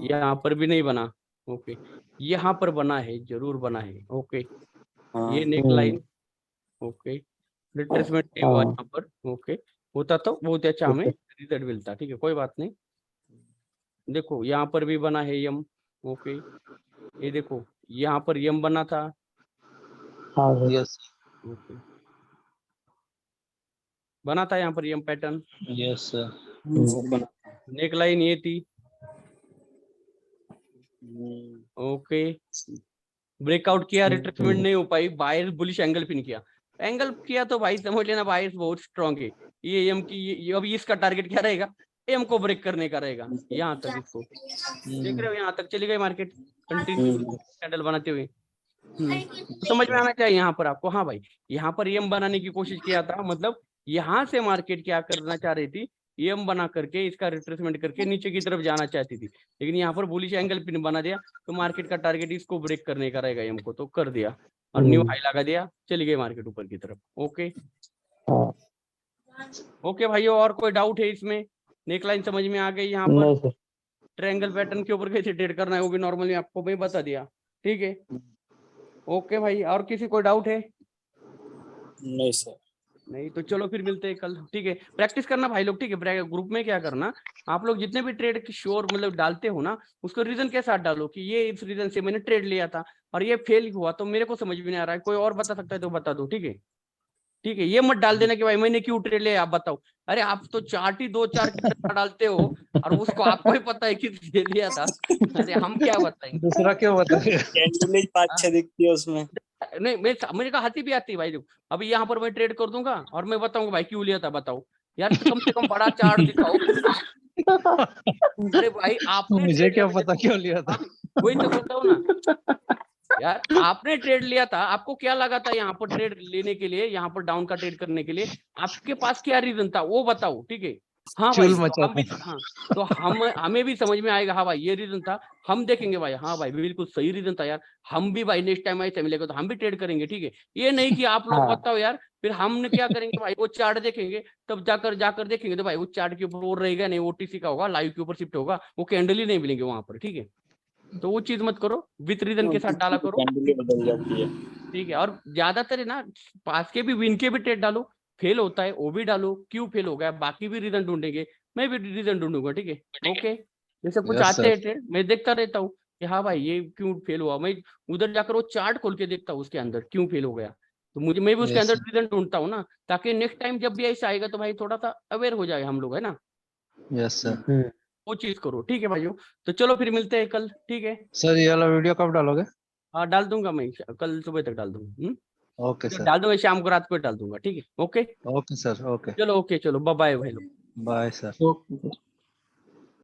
Speaker 1: यहाँ पर भी नहीं बना, ओके, यहाँ पर बना है, जरूर बना है, ओके, ये नेक लाइन, ओके, रिट्रेसमेंट नहीं हुआ यहाँ पर, ओके, होता तो बहुत अच्छा हमें रिजल्ट मिलता, ठीक है, कोई बात नहीं। देखो यहाँ पर भी बना है यम, ओके, ये देखो यहाँ पर यम बना था,
Speaker 4: यस
Speaker 1: ओके, बना था यहाँ पर यम पैटर्न,
Speaker 4: यस सर।
Speaker 3: बना।
Speaker 1: नेक लाइन ये थी, ओके, ब्रेकआउट किया, रिट्रेसमेंट नहीं हो पाई, बायर्स बुलिश एंगल पिन किया, एंगल किया तो भाई समझ लेना बायर्स बहुत स्ट्रांग है, ये एम की ये अभी इसका टारगेट क्या रहेगा, एम को ब्रेक करने का रहेगा, यहाँ तक इसको देख रहे हो, यहाँ तक चली गई मार्केट कंटिन्यू कैंडल बनाते हुए, तो समझ में आना चाहिए यहाँ पर आपको, हाँ भाई यहाँ पर एम बनाने की कोशिश किया था, मतलब यहाँ से मार्केट क्या करना चाह रही थी, एम बना करके इसका रिट्रेसमेंट करके नीचे की तरफ जाना चाहती थी, लेकिन यहाँ पर बुलिश एंगल पिन बना दिया, तो मार्केट का टारगेट इसको ब्रेक करने का रहेगा, एम को तो कर दिया और न्यू हाई लगा दिया, चली गई मार्केट ऊपर की तरफ, ओके। ओके भाइयों, और कोई डाउट है इसमें, नेक लाइन समझ में आ गई, यहाँ पर ट्रायंगल पैटर्न के ऊपर कैसे ट्रेड करना है वो भी नॉर्मली आपको मैं बता दिया, ठीक है, ओके भाई, और किसी कोई डाउट है?
Speaker 3: नहीं सर।
Speaker 1: नहीं तो चलो फिर मिलते हैं कल, ठीक है, प्रैक्टिस करना भाई लोग, ठीक है, ग्रुप में क्या करना, आप लोग जितने भी ट्रेड की श्योर मतलब डालते हो ना, उसको रीजन के साथ डालो कि ये इस रीजन से मैंने ट्रेड लिया था और ये फेल हुआ, तो मेरे को समझ में नहीं आ रहा है, कोई और बता सकता है तो बता दो, ठीक है, ठीक है, ये मत डाल देना कि भाई मैंने क्यों ट्रेड लिया आप बताओ, अरे आप तो चार्ट ही 2-4 की तरह डालते हो और उसको आपको ही पता है कि लिया था, अरे हम क्या बताएंगे,
Speaker 4: दूसरा क्यों बताइए।
Speaker 3: कैंडल ही 5-6 दिखती है उसमें।
Speaker 1: नहीं मेरे का हाथी भी आती है भाई, देखो अभी यहाँ पर मैं ट्रेड कर दूंगा और मैं बताऊंगा भाई क्यों लिया था बताओ, यार तो कम से कम बड़ा चार्ट दिखाओ, अरे भाई आपने
Speaker 4: मुझे क्या पता क्यों लिया था।
Speaker 1: वही तो बताओ ना यार, आपने ट्रेड लिया था, आपको क्या लगा था यहाँ पर ट्रेड लेने के लिए, यहाँ पर डाउन का ट्रेड करने के लिए, आपके पास क्या रीजन था वो बताओ, ठीक है, हाँ भाई तो हम भी, हाँ तो हमें भी समझ में आएगा, हाँ भाई ये रीजन था, हम देखेंगे भाई, हाँ भाई बिल्कुल सही रीजन था यार, हम भी भाई नेक्स्ट टाइम ऐसे मिलेगा तो हम भी ट्रेड करेंगे, ठीक है, ये नहीं कि आप लोग बताओ यार, फिर हमने क्या करेंगे भाई, वो चार्ट देखेंगे तब जाकर देखेंगे तो भाई वो चार्ट के ऊपर और रहेगा नहीं, ओटीसी का होगा, लाइव के ऊपर शिफ्ट होगा, वो कैंडल ही नहीं मिलेंगे वहां पर, ठीक है, तो वो चीज मत करो, विथ रीजन के साथ डाला करो,
Speaker 5: कैंडल ही बदल जाती है।
Speaker 1: ठीक है। और ज्यादातर है ना, पास के भी विन के भी ट्रेड डालो, फेल होता है वो भी डालो, क्यों फेल हो गया बाकी भी रीजन ढूंढेंगे, मैं भी रीजन ढूंढूंगा, ठीक है। ओके, जैसे कुछ
Speaker 4: Yes,
Speaker 1: आते
Speaker 4: sir.
Speaker 1: हैं ट्रेड मैं देखता रहता हूँ कि हाँ भाई ये क्यों फेल हुआ, मैं उधर जाकर वो चार्ट खोल के देखता हूँ उसके अंदर क्यों फेल हो गया, तो मैं भी उसके
Speaker 4: Yes,
Speaker 1: अंदर
Speaker 4: sir.
Speaker 1: रीजन ढूंढता हूँ ना, ताकि नेक्स्ट टाइम जब भी ऐसा आएगा तो भाई थोड़ा सा अवेयर हो जाए हम लोग, है ना।
Speaker 4: Yes, sir.
Speaker 1: वो चीज करो, ठीक है भाइयों। तो चलो फिर मिलते हैं कल, ठीक है।
Speaker 4: सर ये वाला वीडियो कब डालोगे?
Speaker 1: हाँ डाल दूंगा मैं, कल सुबह तक डाल दूंगा।
Speaker 4: Okay sir.
Speaker 1: डाल दूंगा शाम को, रात को डाल दूंगा, ठीक है। Okay
Speaker 4: okay sir, okay.
Speaker 1: चलो, ओके चलो, बाय बाय भाई लोग।
Speaker 4: Bye sir.
Speaker 5: Okay sir.